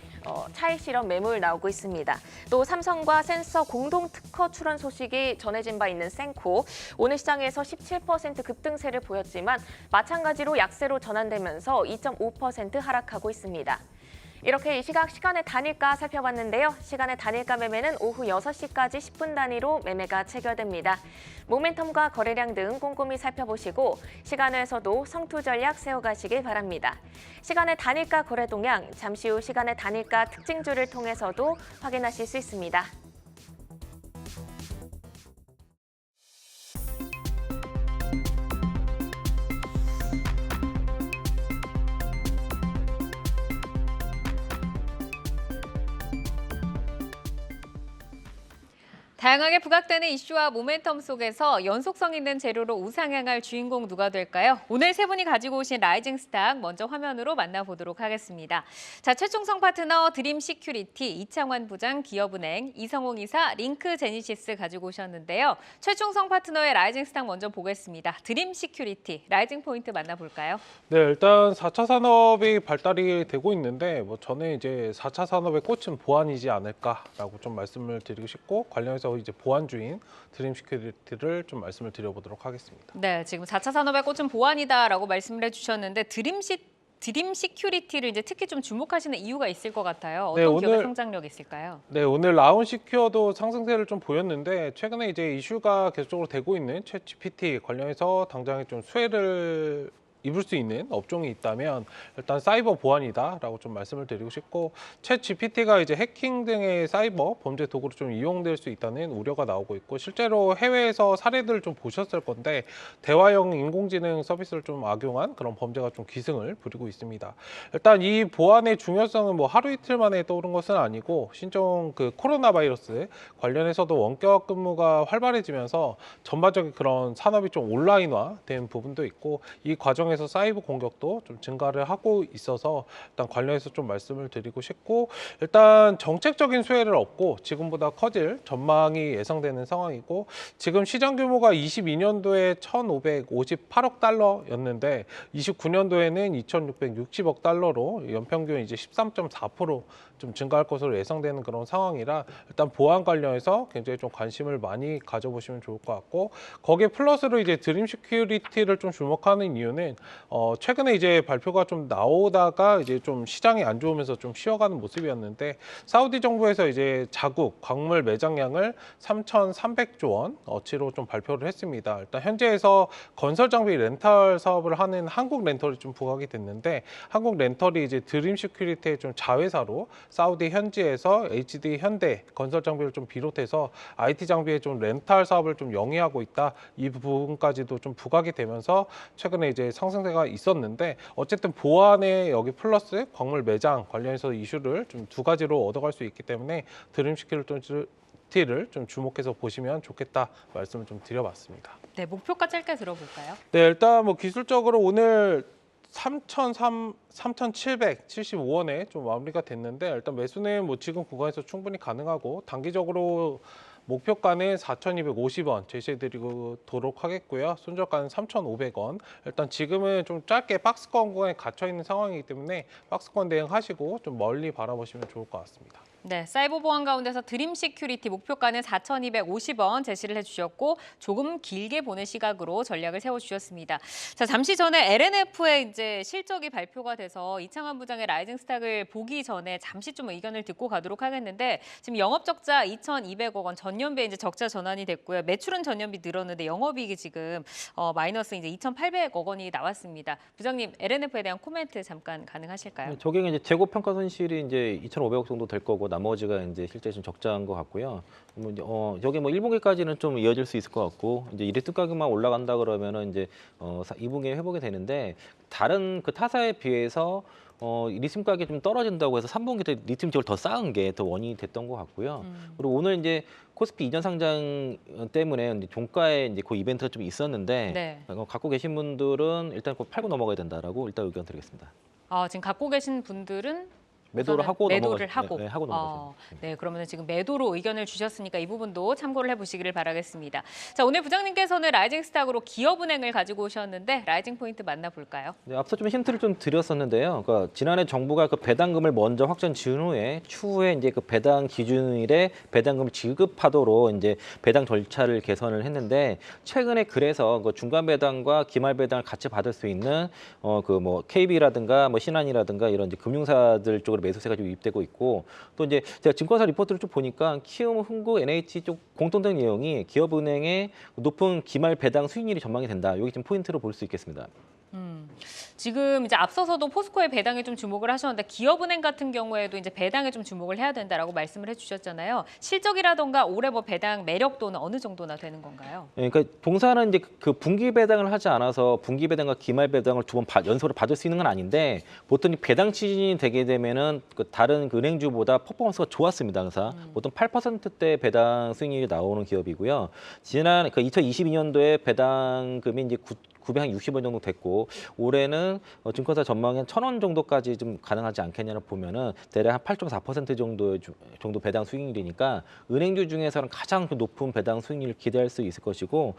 차익 실현 매물 나오고 있습니다. 또 삼성과 센서 공동 특허 출원 소식이 전해진 바 있는 센코. 오늘 시장에서 17% 급등세를 보였지만 마찬가지로 약세로 전환되면서 2.5% 하락하고 있습니다. 이렇게 이 시각 시간의 단일가 살펴봤는데요. 시간의 단일가 매매는 오후 6시까지 10분 단위로 매매가 체결됩니다. 모멘텀과 거래량 등 꼼꼼히 살펴보시고 시간에서도 성투 전략 세워가시길 바랍니다. 시간의 단일가 거래 동향, 잠시 후 시간의 단일가 특징주를 통해서도 확인하실 수 있습니다. 다양하게 부각되는 이슈와 모멘텀 속에서 연속성 있는 재료로 우상향할 주인공 누가 될까요? 오늘 세 분이 가지고 오신 라이징 스탁 먼저 화면으로 만나보도록 하겠습니다. 자, 최충성 파트너 드림 시큐리티, 이창환 부장 기업은행, 이성홍 이사 링크 제니시스 가지고 오셨는데요. 최충성 파트너의 라이징 스탁 먼저 보겠습니다. 드림 시큐리티, 라이징 포인트 만나볼까요? 네, 일단 4차 산업이 발달이 되고 있는데 저는 이제 4차 산업의 꽃은 보안이지 않을까라고 좀 말씀을 드리고 싶고 관련해서 이제 보안주인 드림 시큐리티를 좀 말씀을 드려보도록 하겠습니다. 네, 지금 4차 산업의 꽃은 보안이다라고 말씀을 해주셨는데 드림 시큐리티를 이제 특히 좀 주목하시는 이유가 있을 것 같아요. 어떤 네, 기업의 성장력이 있을까요? 네, 오늘 라운 시큐어도 상승세를 좀 보였는데 최근에 이제 이슈가 계속적으로 되고 있는 챗 GPT 관련해서 당장에 좀 수혜를 입을 수 있는 업종이 있다면 일단 사이버 보안이다라고 좀 말씀을 드리고 싶고 챗 GPT가 이제 해킹 등의 사이버 범죄 도구로 좀 이용될 수 있다는 우려가 나오고 있고 실제로 해외에서 사례들을 좀 보셨을 건데 대화형 인공지능 서비스를 좀 악용한 그런 범죄가 좀 기승을 부리고 있습니다. 일단 이 보안의 중요성은 뭐 하루 이틀 만에 떠오른 것은 아니고 신종 그 코로나 바이러스 관련해서도 원격 근무가 활발해지면서 전반적인 그런 산업이 좀 온라인화된 부분도 있고 이 과정에서 사이버 공격도 좀 증가를 하고 있어서 일단 관련해서 좀 말씀을 드리고 싶고 일단 정책적인 수혜를 얻고 지금보다 커질 전망이 예상되는 상황이고 지금 시장 규모가 22년도에 1,558억 달러였는데 29년도에는 2,660억 달러로 연평균 이제 13.4% 좀 증가할 것으로 예상되는 그런 상황이라 일단 보안 관련해서 굉장히 좀 관심을 많이 가져보시면 좋을 것 같고 거기에 플러스로 이제 드림 시큐리티를 좀 주목하는 이유는 최근에 이제 발표가 좀 나오다가 이제 좀 시장이 안 좋으면서 좀 쉬어가는 모습이었는데 사우디 정부에서 이제 자국 광물 매장량을 3,300조 원 어치로 좀 발표를 했습니다. 일단 현재에서 건설 장비 렌탈 사업을 하는 한국 렌털이 좀 부각이 됐는데 한국 렌털이 이제 드림 시큐리티의 좀 자회사로 사우디 현지에서 HD 현대 건설 장비를 좀 비롯해서 IT 장비의 좀 렌탈 사업을 좀 영위하고 있다. 이 부분까지도 좀 부각이 되면서 최근에 이제 상승세가 있었는데 어쨌든 보안에 여기 플러스 광물 매장 관련해서 이슈를 좀 두 가지로 얻어갈 수 있기 때문에 드림 시큐리티를 좀 주목해서 보시면 좋겠다 말씀을 좀 드려봤습니다. 네, 목표가 짧게 들어볼까요? 네, 일단 뭐 기술적으로 오늘 3,775원에 좀 마무리가 됐는데 일단 매수는 뭐 지금 구간에서 충분히 가능하고 단기적으로 목표가는 4,250원 제시해드리도록 하겠고요. 손절가는 3,500원. 일단 지금은 좀 짧게 박스권 구간에 갇혀 있는 상황이기 때문에 박스권 대응하시고 좀 멀리 바라보시면 좋을 것 같습니다. 네, 사이버 보안 가운데서 드림 시큐리티 목표가는 4,250원 제시를 해주셨고 조금 길게 보는 시각으로 전략을 세워주셨습니다. 자, 잠시 전에 LNF의 이제 실적이 발표가 돼서 이창환 부장의 라이징 스탁을 보기 전에 잠시 좀 의견을 듣고 가도록 하겠는데 지금 영업 적자 2,200억 원 전년배 이제 적자 전환이 됐고요. 매출은 전년비 늘었는데 영업이익이 지금 마이너스 이제 2,800억 원이 나왔습니다. 부장님 LNF에 대한 코멘트 잠깐 가능하실까요? 저게 이제 재고 평가 손실이 이제 2,500억 정도 될 거고 나머지가 이제 실제 좀 적자인 것 같고요. 저게 뭐 1분기까지는 좀 이어질 수 있을 것 같고 이제 리튬 가격만 올라간다 그러면은 이제 2분기에 회복이 되는데 다른 그 타사에 비해서 리튬 가격이 좀 떨어진다고 해서 3분기 때 리튬 지역을 더 쌓은 게 더 원인이 됐던 것 같고요. 그리고 오늘 이제 코스피 이전 상장 때문에 이제 종가에 이제 그 이벤트가 좀 있었는데 네. 갖고 계신 분들은 일단 꼭 팔고 넘어가야 된다라고 일단 의견 드리겠습니다. 지금 갖고 계신 분들은 매도를 하고 매도를 넘어가- 하고. 네, 하고 넘어가시면 네, 그러면 지금 매도로 의견을 주셨으니까 이 부분도 참고를 해보시기를 바라겠습니다. 자, 오늘 부장님께서는 라이징 스탁으로 기업은행을 가지고 오셨는데 라이징 포인트 만나볼까요? 네, 앞서 좀 힌트를 좀 드렸었는데요. 그러니까 지난해 정부가 그 배당금을 먼저 확정 지은 후에 추후에 이제 그 배당 기준일에 배당금을 지급하도록 이제 배당 절차를 개선을 했는데 최근에 그래서 그 중간 배당과 기말 배당을 같이 받을 수 있는 그 뭐 KB라든가 뭐 신한이라든가 이런 이제 금융사들 쪽으로 매수세가 좀 유입되고 있고 또 이제 제가 증권사 리포트를 좀 보니까 키움, 흥국, NH 쪽 공통된 내용이 기업은행의 높은 기말 배당 수익률이 전망이 된다. 여기 좀 포인트로 볼 수 있겠습니다. 지금 이제 앞서서도 포스코의 배당에 좀 주목을 하셨는데 기업은행 같은 경우에도 이제 배당에 좀 주목을 해야 된다라고 말씀을 해주셨잖아요. 실적이라던가 올해 뭐 배당 매력도는 어느 정도나 되는 건가요? 네, 그러니까 동사는 이제 그 분기 배당을 하지 않아서 분기 배당과 기말 배당을 두 번 연속으로 받을 수 있는 건 아닌데 보통 배당 시즌이 되게 되면은 그 다른 그 은행주보다 퍼포먼스가 좋았습니다. 항상 보통 8%대 배당 수익률이 나오는 기업이고요. 지난 그 2022년도에 배당금이 이제 960원 정도 됐고 올해는 증권사 전망에 1,000원 정도까지 좀 가능하지 않겠냐를 보면은 대략 한 8.4% 정도 배당 수익률이니까 은행주 중에서는 가장 높은 배당 수익률을 기대할 수 있을 것이고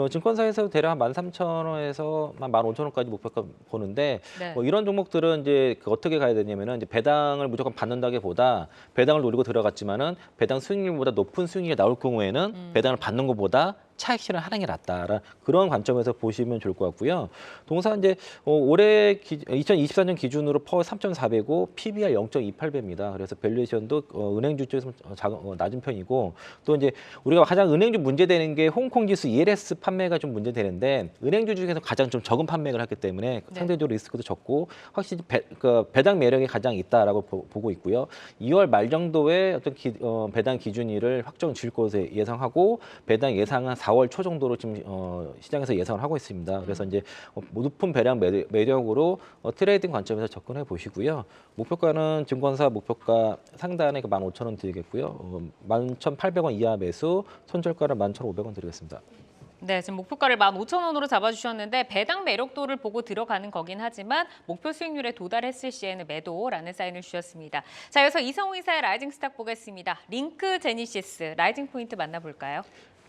증권사에서 대략 한 13,000원에서 15,000원까지 목표가 보는데 네. 이런 종목들은 이제 어떻게 가야 되냐면은 이제 배당을 무조건 받는다기보다 배당을 노리고 들어갔지만은 배당 수익률보다 높은 수익률이 나올 경우에는 배당을 받는 것보다 차익 실현 하는 게 낫다라는 그런 관점에서 보시면 좋을 것 같고요. 동사 이제 올해 2024년 기준으로 퍼 3.4배고 PBR 0.28배입니다. 그래서 밸류에이션도 은행주 쪽에서 낮은 편이고 또 이제 우리가 가장 은행주 문제되는 게 홍콩 지수 ELS 판매가 좀 문제되는데 은행주 중에서 가장 좀 적은 판매를 하기 때문에 상대적으로 리스크도 적고 확실히 배당 매력이 가장 있다라고 보고 있고요. 2월 말 정도에 어떤 배당 기준일을 확정 지을 것으로 예상하고 배당 예상은 4월 초 정도로 지금 시장에서 예상을 하고 있습니다. 그래서 이제 높은 배당 매력으로 트레이딩 관점에서 접근해 보시고요. 목표가는 증권사 목표가 상단에 15,000원 드리겠고요. 11,800원 이하 매수, 손절가를 11,500원 드리겠습니다. 네, 지금 목표가를 15,000원으로 잡아주셨는데 배당 매력도를 보고 들어가는 거긴 하지만 목표 수익률에 도달했을 시에는 매도라는 사인을 주셨습니다. 자, 이어서 이성우 이사의 라이징 스탁 보겠습니다. 링크 제니시스 라이징 포인트 만나볼까요?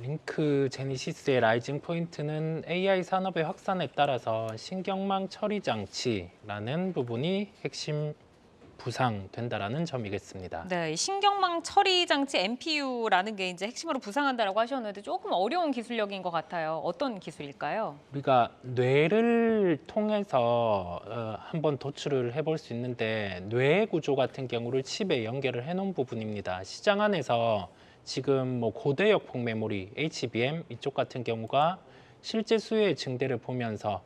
링크 제니시스의 라이징 포인트는 AI 산업의 확산에 따라서 신경망 처리 장치라는 부분이 핵심 부상된다라는 점이겠습니다. 네, 이 신경망 처리 장치 NPU라는 게 이제 핵심으로 부상한다라고 하셨는데 조금 어려운 기술력인 것 같아요. 어떤 기술일까요? 우리가 뇌를 통해서 한번 도출을 해볼 수 있는데 뇌 구조 같은 경우를 칩에 연결을 해놓은 부분입니다. 시장 안에서 지금 뭐 고대역 폭메모리 HBM 이쪽 같은 경우가 실제 수요의 증대를 보면서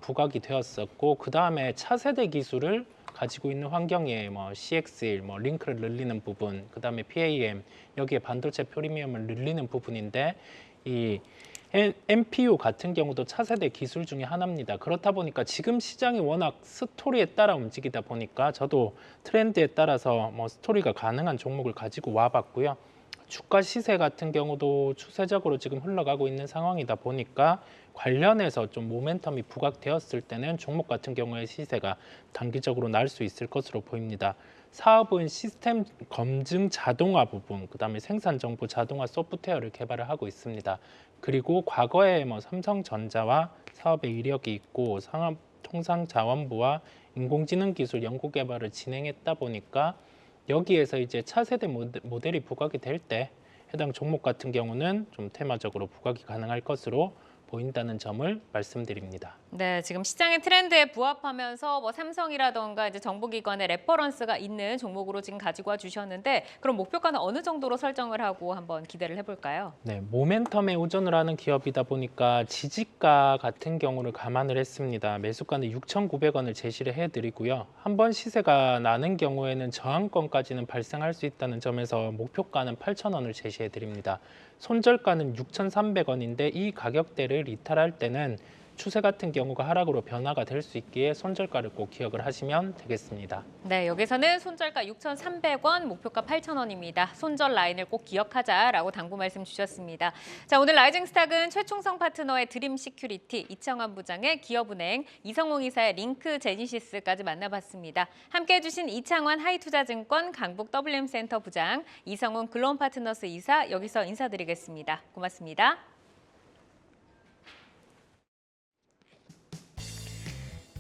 부각이 되었었고 그 다음에 차세대 기술을 가지고 있는 환경에 뭐 CXL, 뭐 링크를 늘리는 부분, 그 다음에 PAM 여기에 반도체 프리미엄을 늘리는 부분인데 이 NPU 같은 경우도 차세대 기술 중에 하나입니다. 그렇다 보니까 지금 시장이 워낙 스토리에 따라 움직이다 보니까 저도 트렌드에 따라서 뭐 스토리가 가능한 종목을 가지고 와봤고요. 주가 시세 같은 경우도 추세적으로 지금 흘러가고 있는 상황이다 보니까 관련해서 좀 모멘텀이 부각되었을 때는 종목 같은 경우에 시세가 단기적으로 날 수 있을 것으로 보입니다. 사업은 시스템 검증 자동화 부분, 그다음에 생산 정보 자동화 소프트웨어를 개발을 하고 있습니다. 그리고 과거에 뭐 삼성전자와 사업의 이력이 있고 산업통상자원부와 인공지능 기술 연구 개발을 진행했다 보니까 여기에서 이제 차세대 모델이 부각이 될 때 해당 종목 같은 경우는 좀 테마적으로 부각이 가능할 것으로 보인다는 점을 말씀드립니다. 네, 지금 시장의 트렌드에 부합하면서 뭐 삼성이라던가 이제 정보기관의 레퍼런스가 있는 종목으로 지금 가지고 와 주셨는데 그럼 목표가는 어느 정도로 설정을 하고 한번 기대를 해볼까요? 네, 모멘텀에 의존을 하는 기업이다 보니까 지지가 같은 경우를 감안을 했습니다. 매수가는 6,900원을 제시를 해드리고요. 한번 시세가 나는 경우에는 저항권까지는 발생할 수 있다는 점에서 목표가는 8,000원을 제시해드립니다. 손절가는 6,300원인데 이 가격대를 이탈할 때는 추세 같은 경우가 하락으로 변화가 될 수 있기에 손절가를 꼭 기억을 하시면 되겠습니다. 네, 여기서는 손절가 6,300원, 목표가 8,000원입니다. 손절 라인을 꼭 기억하자라고 당부 말씀 주셨습니다. 자, 오늘 라이징 스탁은 최충성 파트너의 드림 시큐리티, 이창환 부장의 기업은행, 이성웅 이사의 링크 제니시스까지 만나봤습니다. 함께해 주신 이창환 하이투자증권 강북 WM센터 부장, 이성웅 글로온 파트너스 이사 여기서 인사드리겠습니다. 고맙습니다.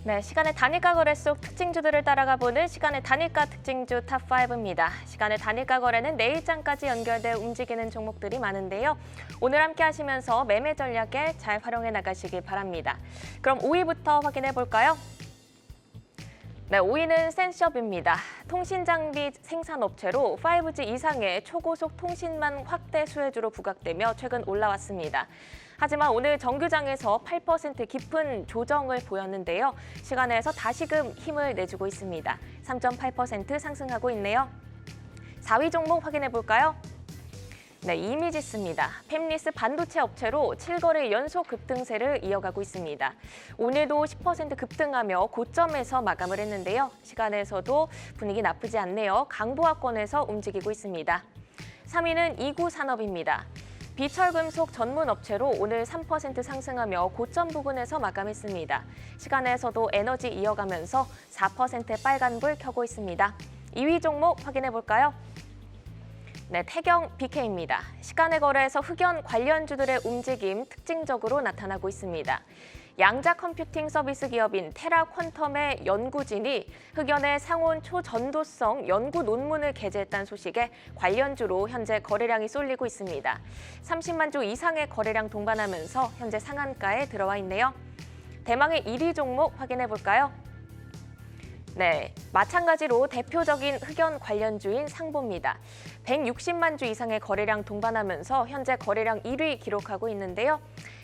네, 시간의 단일가 거래 속 특징주들을 따라가 보는 시간의 단일가 특징주 탑5입니다. 시간의 단일가 거래는 내일장까지 연결돼 움직이는 종목들이 많은데요. 오늘 함께 하시면서 매매 전략에 잘 활용해 나가시길 바랍니다. 그럼 5위부터 확인해 볼까요? 네, 5위는 센시업입니다. 통신장비 생산업체로 5G 이상의 초고속 통신망 확대 수혜주로 부각되며 최근 올라왔습니다. 하지만 오늘 정규장에서 8% 깊은 조정을 보였는데요. 시간에서 다시금 힘을 내주고 있습니다. 3.8% 상승하고 있네요. 4위 종목 확인해 볼까요? 네, 이미지스입니다. 팹리스 반도체 업체로 7거래 연속 급등세를 이어가고 있습니다. 오늘도 10% 급등하며 고점에서 마감을 했는데요. 시간에서도 분위기 나쁘지 않네요. 강보합권에서 움직이고 있습니다. 3위는 이구산업입니다. 비철금속 전문 업체로 오늘 3% 상승하며 고점 부근에서 마감했습니다. 시간에서도 에너지 이어가면서 4% 빨간불 켜고 있습니다. 2위 종목 확인해 볼까요? 네, 태경 BK입니다. 시간의 거래에서 흑연 관련주들의 움직임 특징적으로 나타나고 있습니다. 양자 컴퓨팅 서비스 기업인 테라 퀀텀의 연구진이 흑연의 상온 초전도성 연구 논문을 게재했다는 소식에 관련주로 현재 거래량이 쏠리고 있습니다. 30만 주 이상의 거래량 동반하면서 현재 상한가에 들어와 있네요. 대망의 1위 종목 확인해 볼까요? 네, 마찬가지로 대표적인 흑연 관련주인 상보입니다. 160만 주 이상의 거래량 동반하면서 현재 거래량 1위 기록하고 있는데요.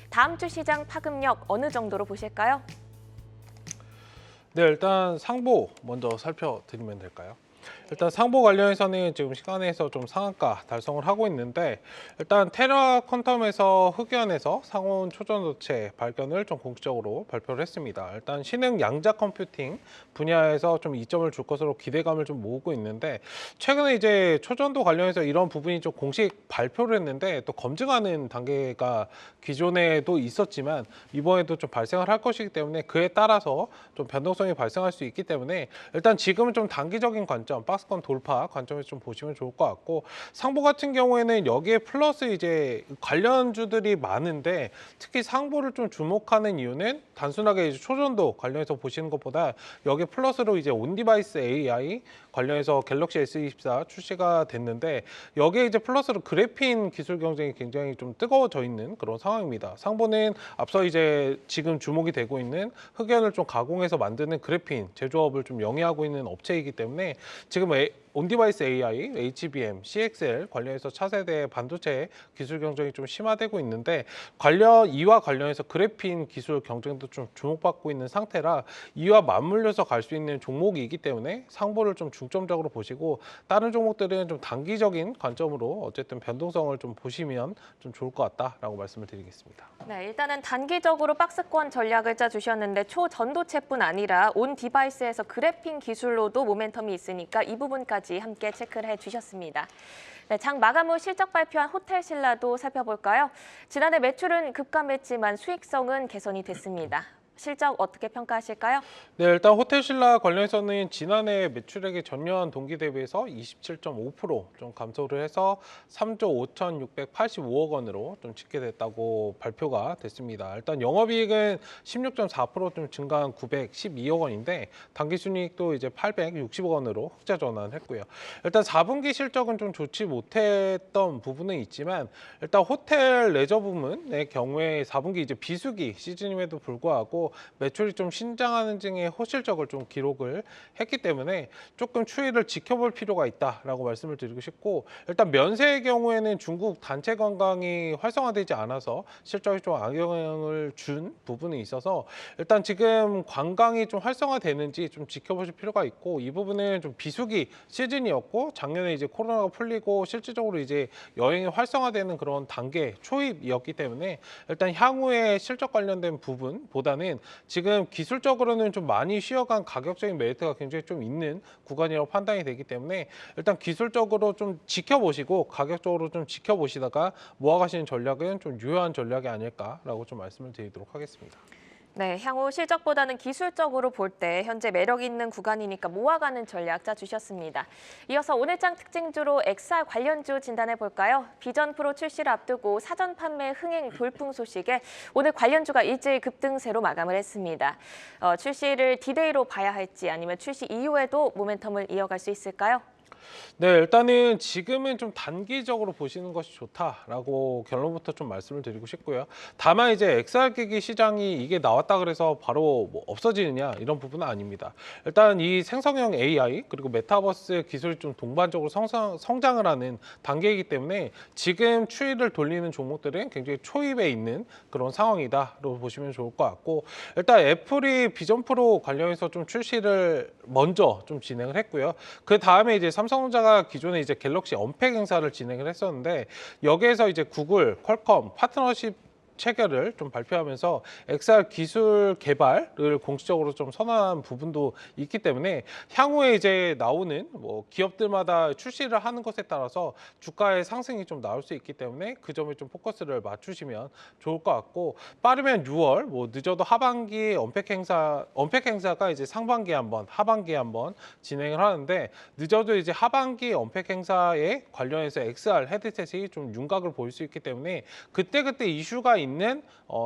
다음 주 시장 파급력 어느 정도로 보실까요? 네, 일단 상보 먼저 살펴드리면 될까요? 일단 상보 관련해서는 지금 시간에서 좀 상한가 달성을 하고 있는데 일단 테라 퀀텀에서 흑연에서 상온 초전도체 발견을 좀 공식적으로 발표를 했습니다. 일단 신흥 양자 컴퓨팅 분야에서 좀 이점을 줄 것으로 기대감을 좀 모으고 있는데 최근에 이제 초전도 관련해서 이런 부분이 좀 공식 발표를 했는데 또 검증하는 단계가 기존에도 있었지만 이번에도 좀 발생을 할 것이기 때문에 그에 따라서 좀 변동성이 발생할 수 있기 때문에 일단 지금은 좀 단기적인 관점 관련 박스권 돌파 관점에서 좀 보시면 좋을 것 같고, 상보 같은 경우에는 여기에 플러스 이제 관련주들이 많은데 특히 상보를 좀 주목하는 이유는 단순하게 이제 초전도 관련해서 보시는 것보다 여기에 플러스로 이제 온디바이스 AI 관련해서 갤럭시 S24 출시가 됐는데, 여기에 이제 플러스로 그래핀 기술 경쟁이 굉장히 좀 뜨거워져 있는 그런 상황입니다. 상보는 앞서 이제 지금 주목이 되고 있는 흑연을 좀 가공해서 만드는 그래핀 제조업을 좀 영위하고 있는 업체이기 때문에 지금 온디바이스 AI, HBM, CXL 관련해서 차세대 반도체 기술 경쟁이 좀 심화되고 있는데, 이와 관련해서 그래핀 기술 경쟁도 좀 주목받고 있는 상태라 이와 맞물려서 갈 수 있는 종목이기 때문에 상보를 좀 중점적으로 보시고, 다른 종목들은 좀 단기적인 관점으로 어쨌든 변동성을 좀 보시면 좀 좋을 것 같다라고 말씀을 드리겠습니다. 네, 일단은 단기적으로 박스권 전략을 짜주셨는데 초전도체뿐 아니라 온 디바이스에서 그래핀 기술로도 모멘텀이 있으니까 이 부분까지 함께 체크를 해주셨습니다. 네, 장 마감 후 실적 발표한 호텔신라도 살펴볼까요? 지난해 매출은 급감했지만 수익성은 개선이 됐습니다. 실적 어떻게 평가하실까요? 네, 일단 호텔신라 관련해서는 지난해 매출액이 전년 동기 대비해서 27.5% 좀 감소를 해서 3조 5,685억 원으로 좀 집계됐다고 발표가 됐습니다. 일단 영업이익은 16.4%좀 증가한 912억 원인데 단기순이익도 이제 860억 원으로 흑자 전환했고요. 일단 4분기 실적은 좀 좋지 못했던 부분은 있지만, 일단 호텔 레저 부문의 경우에 4분기 이제 비수기 시즌임에도 불구하고 매출이 좀 신장하는 등의 호실적을 좀 기록을 했기 때문에 조금 추이를 지켜볼 필요가 있다라고 말씀을 드리고 싶고, 일단 면세의 경우에는 중국 단체 관광이 활성화되지 않아서 실적이 좀 악영향을 준 부분이 있어서 일단 지금 관광이 좀 활성화되는지 좀 지켜보실 필요가 있고, 이 부분은 좀 비수기 시즌이었고 작년에 이제 코로나가 풀리고 실질적으로 이제 여행이 활성화되는 그런 단계 초입이었기 때문에 일단 향후에 실적 관련된 부분보다는 지금 기술적으로는 좀 많이 쉬어간 가격적인 메리트가 굉장히 좀 있는 구간이라고 판단이 되기 때문에 일단 기술적으로 좀 지켜보시고 가격적으로 좀 지켜보시다가 모아가시는 전략은 좀 유효한 전략이 아닐까라고 좀 말씀을 드리도록 하겠습니다. 네, 향후 실적보다는 기술적으로 볼 때 현재 매력 있는 구간이니까 모아가는 전략 짜주셨습니다. 이어서 오늘 장 특징주로 XR 관련주 진단해 볼까요? 비전 프로 출시를 앞두고 사전 판매 흥행 돌풍 소식에 오늘 관련주가 일제히 급등세로 마감을 했습니다. 출시를 디데이로 봐야 할지 아니면 출시 이후에도 모멘텀을 이어갈 수 있을까요? 네, 일단은 지금은 좀 단기적으로 보시는 것이 좋다라고 결론부터 좀 말씀을 드리고 싶고요. 다만 이제 XR 기기 시장이 이게 나왔다 그래서 바로 뭐 없어지느냐 이런 부분은 아닙니다. 일단 이 생성형 AI 그리고 메타버스 기술이 좀 동반적으로 성장을 하는 단계이기 때문에 지금 추이를 돌리는 종목들은 굉장히 초입에 있는 그런 상황이다라고 보시면 좋을 것 같고, 일단 애플이 비전 프로 관련해서 좀 출시를 먼저 좀 진행을 했고요. 그 다음에 이제 삼성전자가 기존에 이제 갤럭시 언팩 행사를 진행을 했었는데, 여기에서 이제 구글, 퀄컴 파트너십 체결을 좀 발표하면서 XR 기술 개발을 공식적으로 좀 선언한 부분도 있기 때문에 향후에 이제 나오는 뭐 기업들마다 출시를 하는 것에 따라서 주가의 상승이 좀 나올 수 있기 때문에 그 점에 좀 포커스를 맞추시면 좋을 것 같고, 빠르면 6월, 뭐 늦어도 하반기 언팩 행사가 이제 상반기에 한번, 하반기에 한번 진행을 하는데, 늦어도 이제 하반기 언팩 행사에 관련해서 XR 헤드셋이 좀 윤곽을 보일 수 있기 때문에 그때 이슈가 있는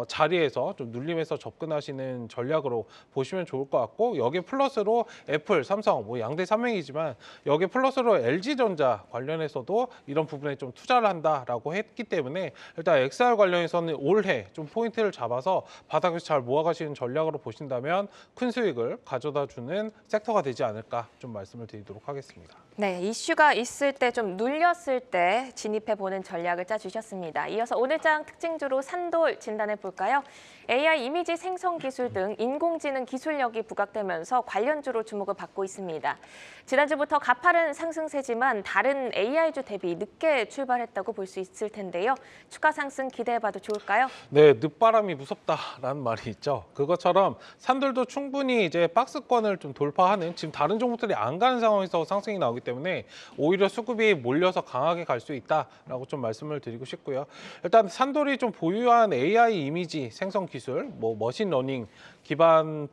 자리에서 좀 눌림해서 접근하시는 전략으로 보시면 좋을 것 같고, 여기에 플러스로 애플, 삼성 뭐 양대 산맥이지만 여기에 플러스로 LG전자 관련해서도 이런 부분에 좀 투자를 한다라고 했기 때문에 일단 XR 관련해서는 올해 좀 포인트를 잡아서 바닥에서 잘 모아가시는 전략으로 보신다면 큰 수익을 가져다 주는 섹터가 되지 않을까 좀 말씀을 드리도록 하겠습니다. 네, 이슈가 있을 때 좀 눌렸을 때 진입해보는 전략을 짜주셨습니다. 이어서 오늘 장 특징주로 산돌 진단해 볼까요? AI 이미지 생성 기술 등 인공지능 기술력이 부각되면서 관련주로 주목을 받고 있습니다. 지난주부터 가파른 상승세지만 다른 AI주 대비 늦게 출발했다고 볼 수 있을 텐데요. 추가 상승 기대해봐도 좋을까요? 네, 늦바람이 무섭다라는 말이 있죠. 그것처럼 산돌도 충분히 이제 박스권을 좀 돌파하는, 지금 다른 종목들이 안 가는 상황에서 상승이 나오기 때문에 오히려 수급이 몰려서 강하게 갈 수 있다라고 좀 말씀을 드리고 싶고요. 일단 산돌이 좀 보유한 AI 이미지 생성 기술, 뭐 머신러닝 기반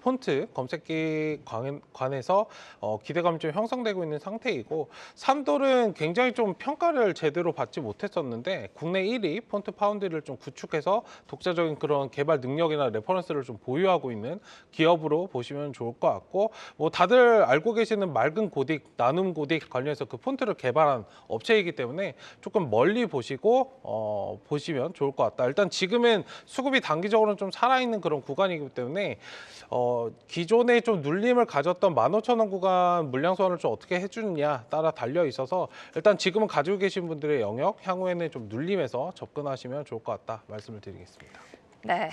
폰트 검색기 관해서 기대감이 좀 형성되고 있는 상태이고, 삼돌은 굉장히 좀 평가를 제대로 받지 못했었는데 국내 1위 폰트 파운드를 좀 구축해서 독자적인 그런 개발 능력이나 레퍼런스를 좀 보유하고 있는 기업으로 보시면 좋을 것 같고, 뭐 다들 알고 계시는 맑은 고딕, 나눔 고딕 관련해서 그 폰트를 개발한 업체이기 때문에 조금 멀리 보시고 보시면 좋을 것 같다. 일단 지금은 수급이 단기적으로는 좀 살아있는 그런 구간이기 때문에 기존에 좀 눌림을 가졌던 15,000원 구간 물량 소환을 좀 어떻게 해주느냐 따라 달려 있어서 일단 지금은 가지고 계신 분들의 영역, 향후에는 좀 눌림해서 접근하시면 좋을 것 같다 말씀을 드리겠습니다. 네.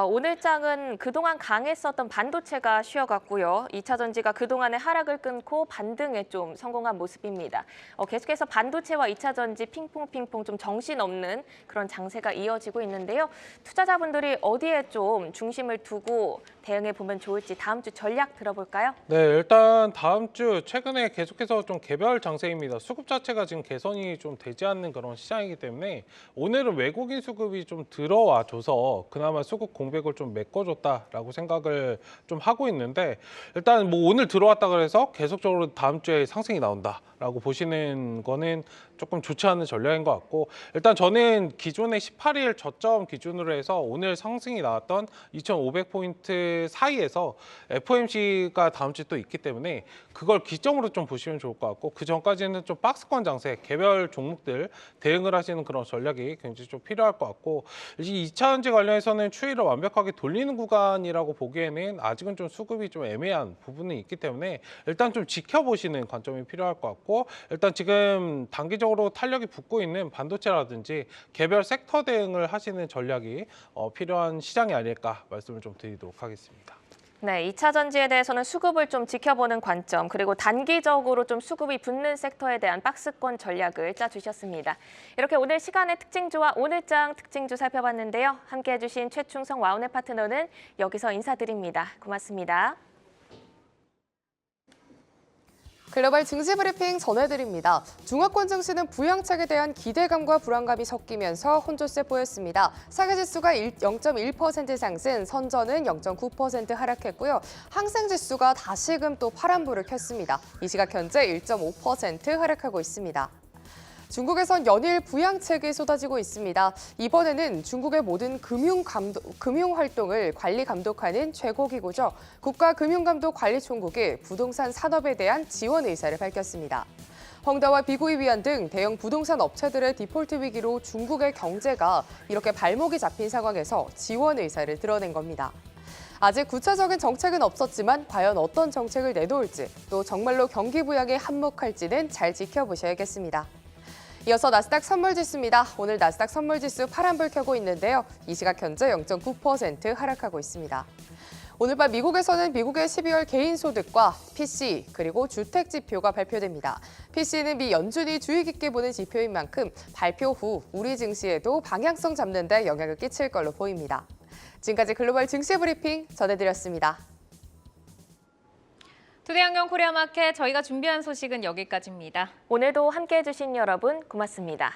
오늘 장은 그동안 강했었던 반도체가 쉬어갔고요. 2차 전지가 그동안의 하락을 끊고 반등에 좀 성공한 모습입니다. 계속해서 반도체와 2차 전지 핑퐁핑퐁 좀 정신없는 그런 장세가 이어지고 있는데요. 투자자분들이 어디에 좀 중심을 두고 대응해 보면 좋을지 다음 주 전략 들어볼까요? 네, 일단 다음 주 최근에 계속해서 좀 개별 장세입니다. 수급 자체가 지금 개선이 좀 되지 않는 그런 시장이기 때문에 오늘은 외국인 수급이 좀 들어와 줘서 그나마 수급 공백을 좀 메꿔줬다라고 생각을 좀 하고 있는데, 일단 뭐 오늘 들어왔다 그래서 계속적으로 다음 주에 상승이 나온다라고 보시는 거는 조금 좋지 않은 전략인 것 같고, 일단 저는 기존의 18일 저점 기준으로 해서 오늘 상승이 나왔던 2,500포인트 사이에서 FOMC가 다음 주에 또 있기 때문에 그걸 기점으로 좀 보시면 좋을 것 같고, 그 전까지는 좀 박스권 장세, 개별 종목들 대응을 하시는 그런 전략이 굉장히 좀 필요할 것 같고, 이 2차 전지 관련해서는 추이를 완벽하게 돌리는 구간이라고 보기에는 아직은 좀 수급이 좀 애매한 부분이 있기 때문에 일단 좀 지켜보시는 관점이 필요할 것 같고, 일단 지금 단기적으로 탄력이 붙고 있는 반도체라든지 개별 섹터 대응을 하시는 전략이 필요한 시장이 아닐까 말씀을 좀 드리도록 하겠습니다. 네, 2차 전지에 대해서는 수급을 좀 지켜보는 관점, 그리고 단기적으로 좀 수급이 붙는 섹터에 대한 박스권 전략을 짜주셨습니다. 이렇게 오늘 시간의 특징주와 오늘장 특징주 살펴봤는데요. 함께해 주신 최충성 와운의 파트너는 여기서 인사드립니다. 고맙습니다. 글로벌 증시 브리핑 전해드립니다. 중화권 증시는 부양책에 대한 기대감과 불안감이 섞이면서 혼조세 보였습니다. 상해지수가 0.1% 상승, 선전은 0.9% 하락했고요. 항생지수가 다시금 또 파란불을 켰습니다. 이 시각 현재 1.5% 하락하고 있습니다. 중국에선 연일 부양책이 쏟아지고 있습니다. 이번에는 중국의 모든 금융 활동을 관리 감독하는 최고기구죠. 국가금융감독관리총국이 부동산 산업에 대한 지원 의사를 밝혔습니다. 헝다와 비구이위안 등 대형 부동산 업체들의 디폴트 위기로 중국의 경제가 이렇게 발목이 잡힌 상황에서 지원 의사를 드러낸 겁니다. 아직 구체적인 정책은 없었지만 과연 어떤 정책을 내놓을지, 또 정말로 경기 부양에 한몫할지는 잘 지켜보셔야겠습니다. 이어서 나스닥 선물지수입니다. 오늘 나스닥 선물지수 파란불 켜고 있는데요. 이 시각 현재 0.9% 하락하고 있습니다. 오늘 밤 미국에서는 미국의 12월 개인소득과 PCE 그리고 주택지표가 발표됩니다. PCE는 미 연준이 주의 깊게 보는 지표인 만큼 발표 후 우리 증시에도 방향성 잡는 데 영향을 끼칠 걸로 보입니다. 지금까지 글로벌 증시 브리핑 전해드렸습니다. 투데이 안경 코리아 마켓 저희가 준비한 소식은 여기까지입니다. 오늘도 함께해 주신 여러분 고맙습니다.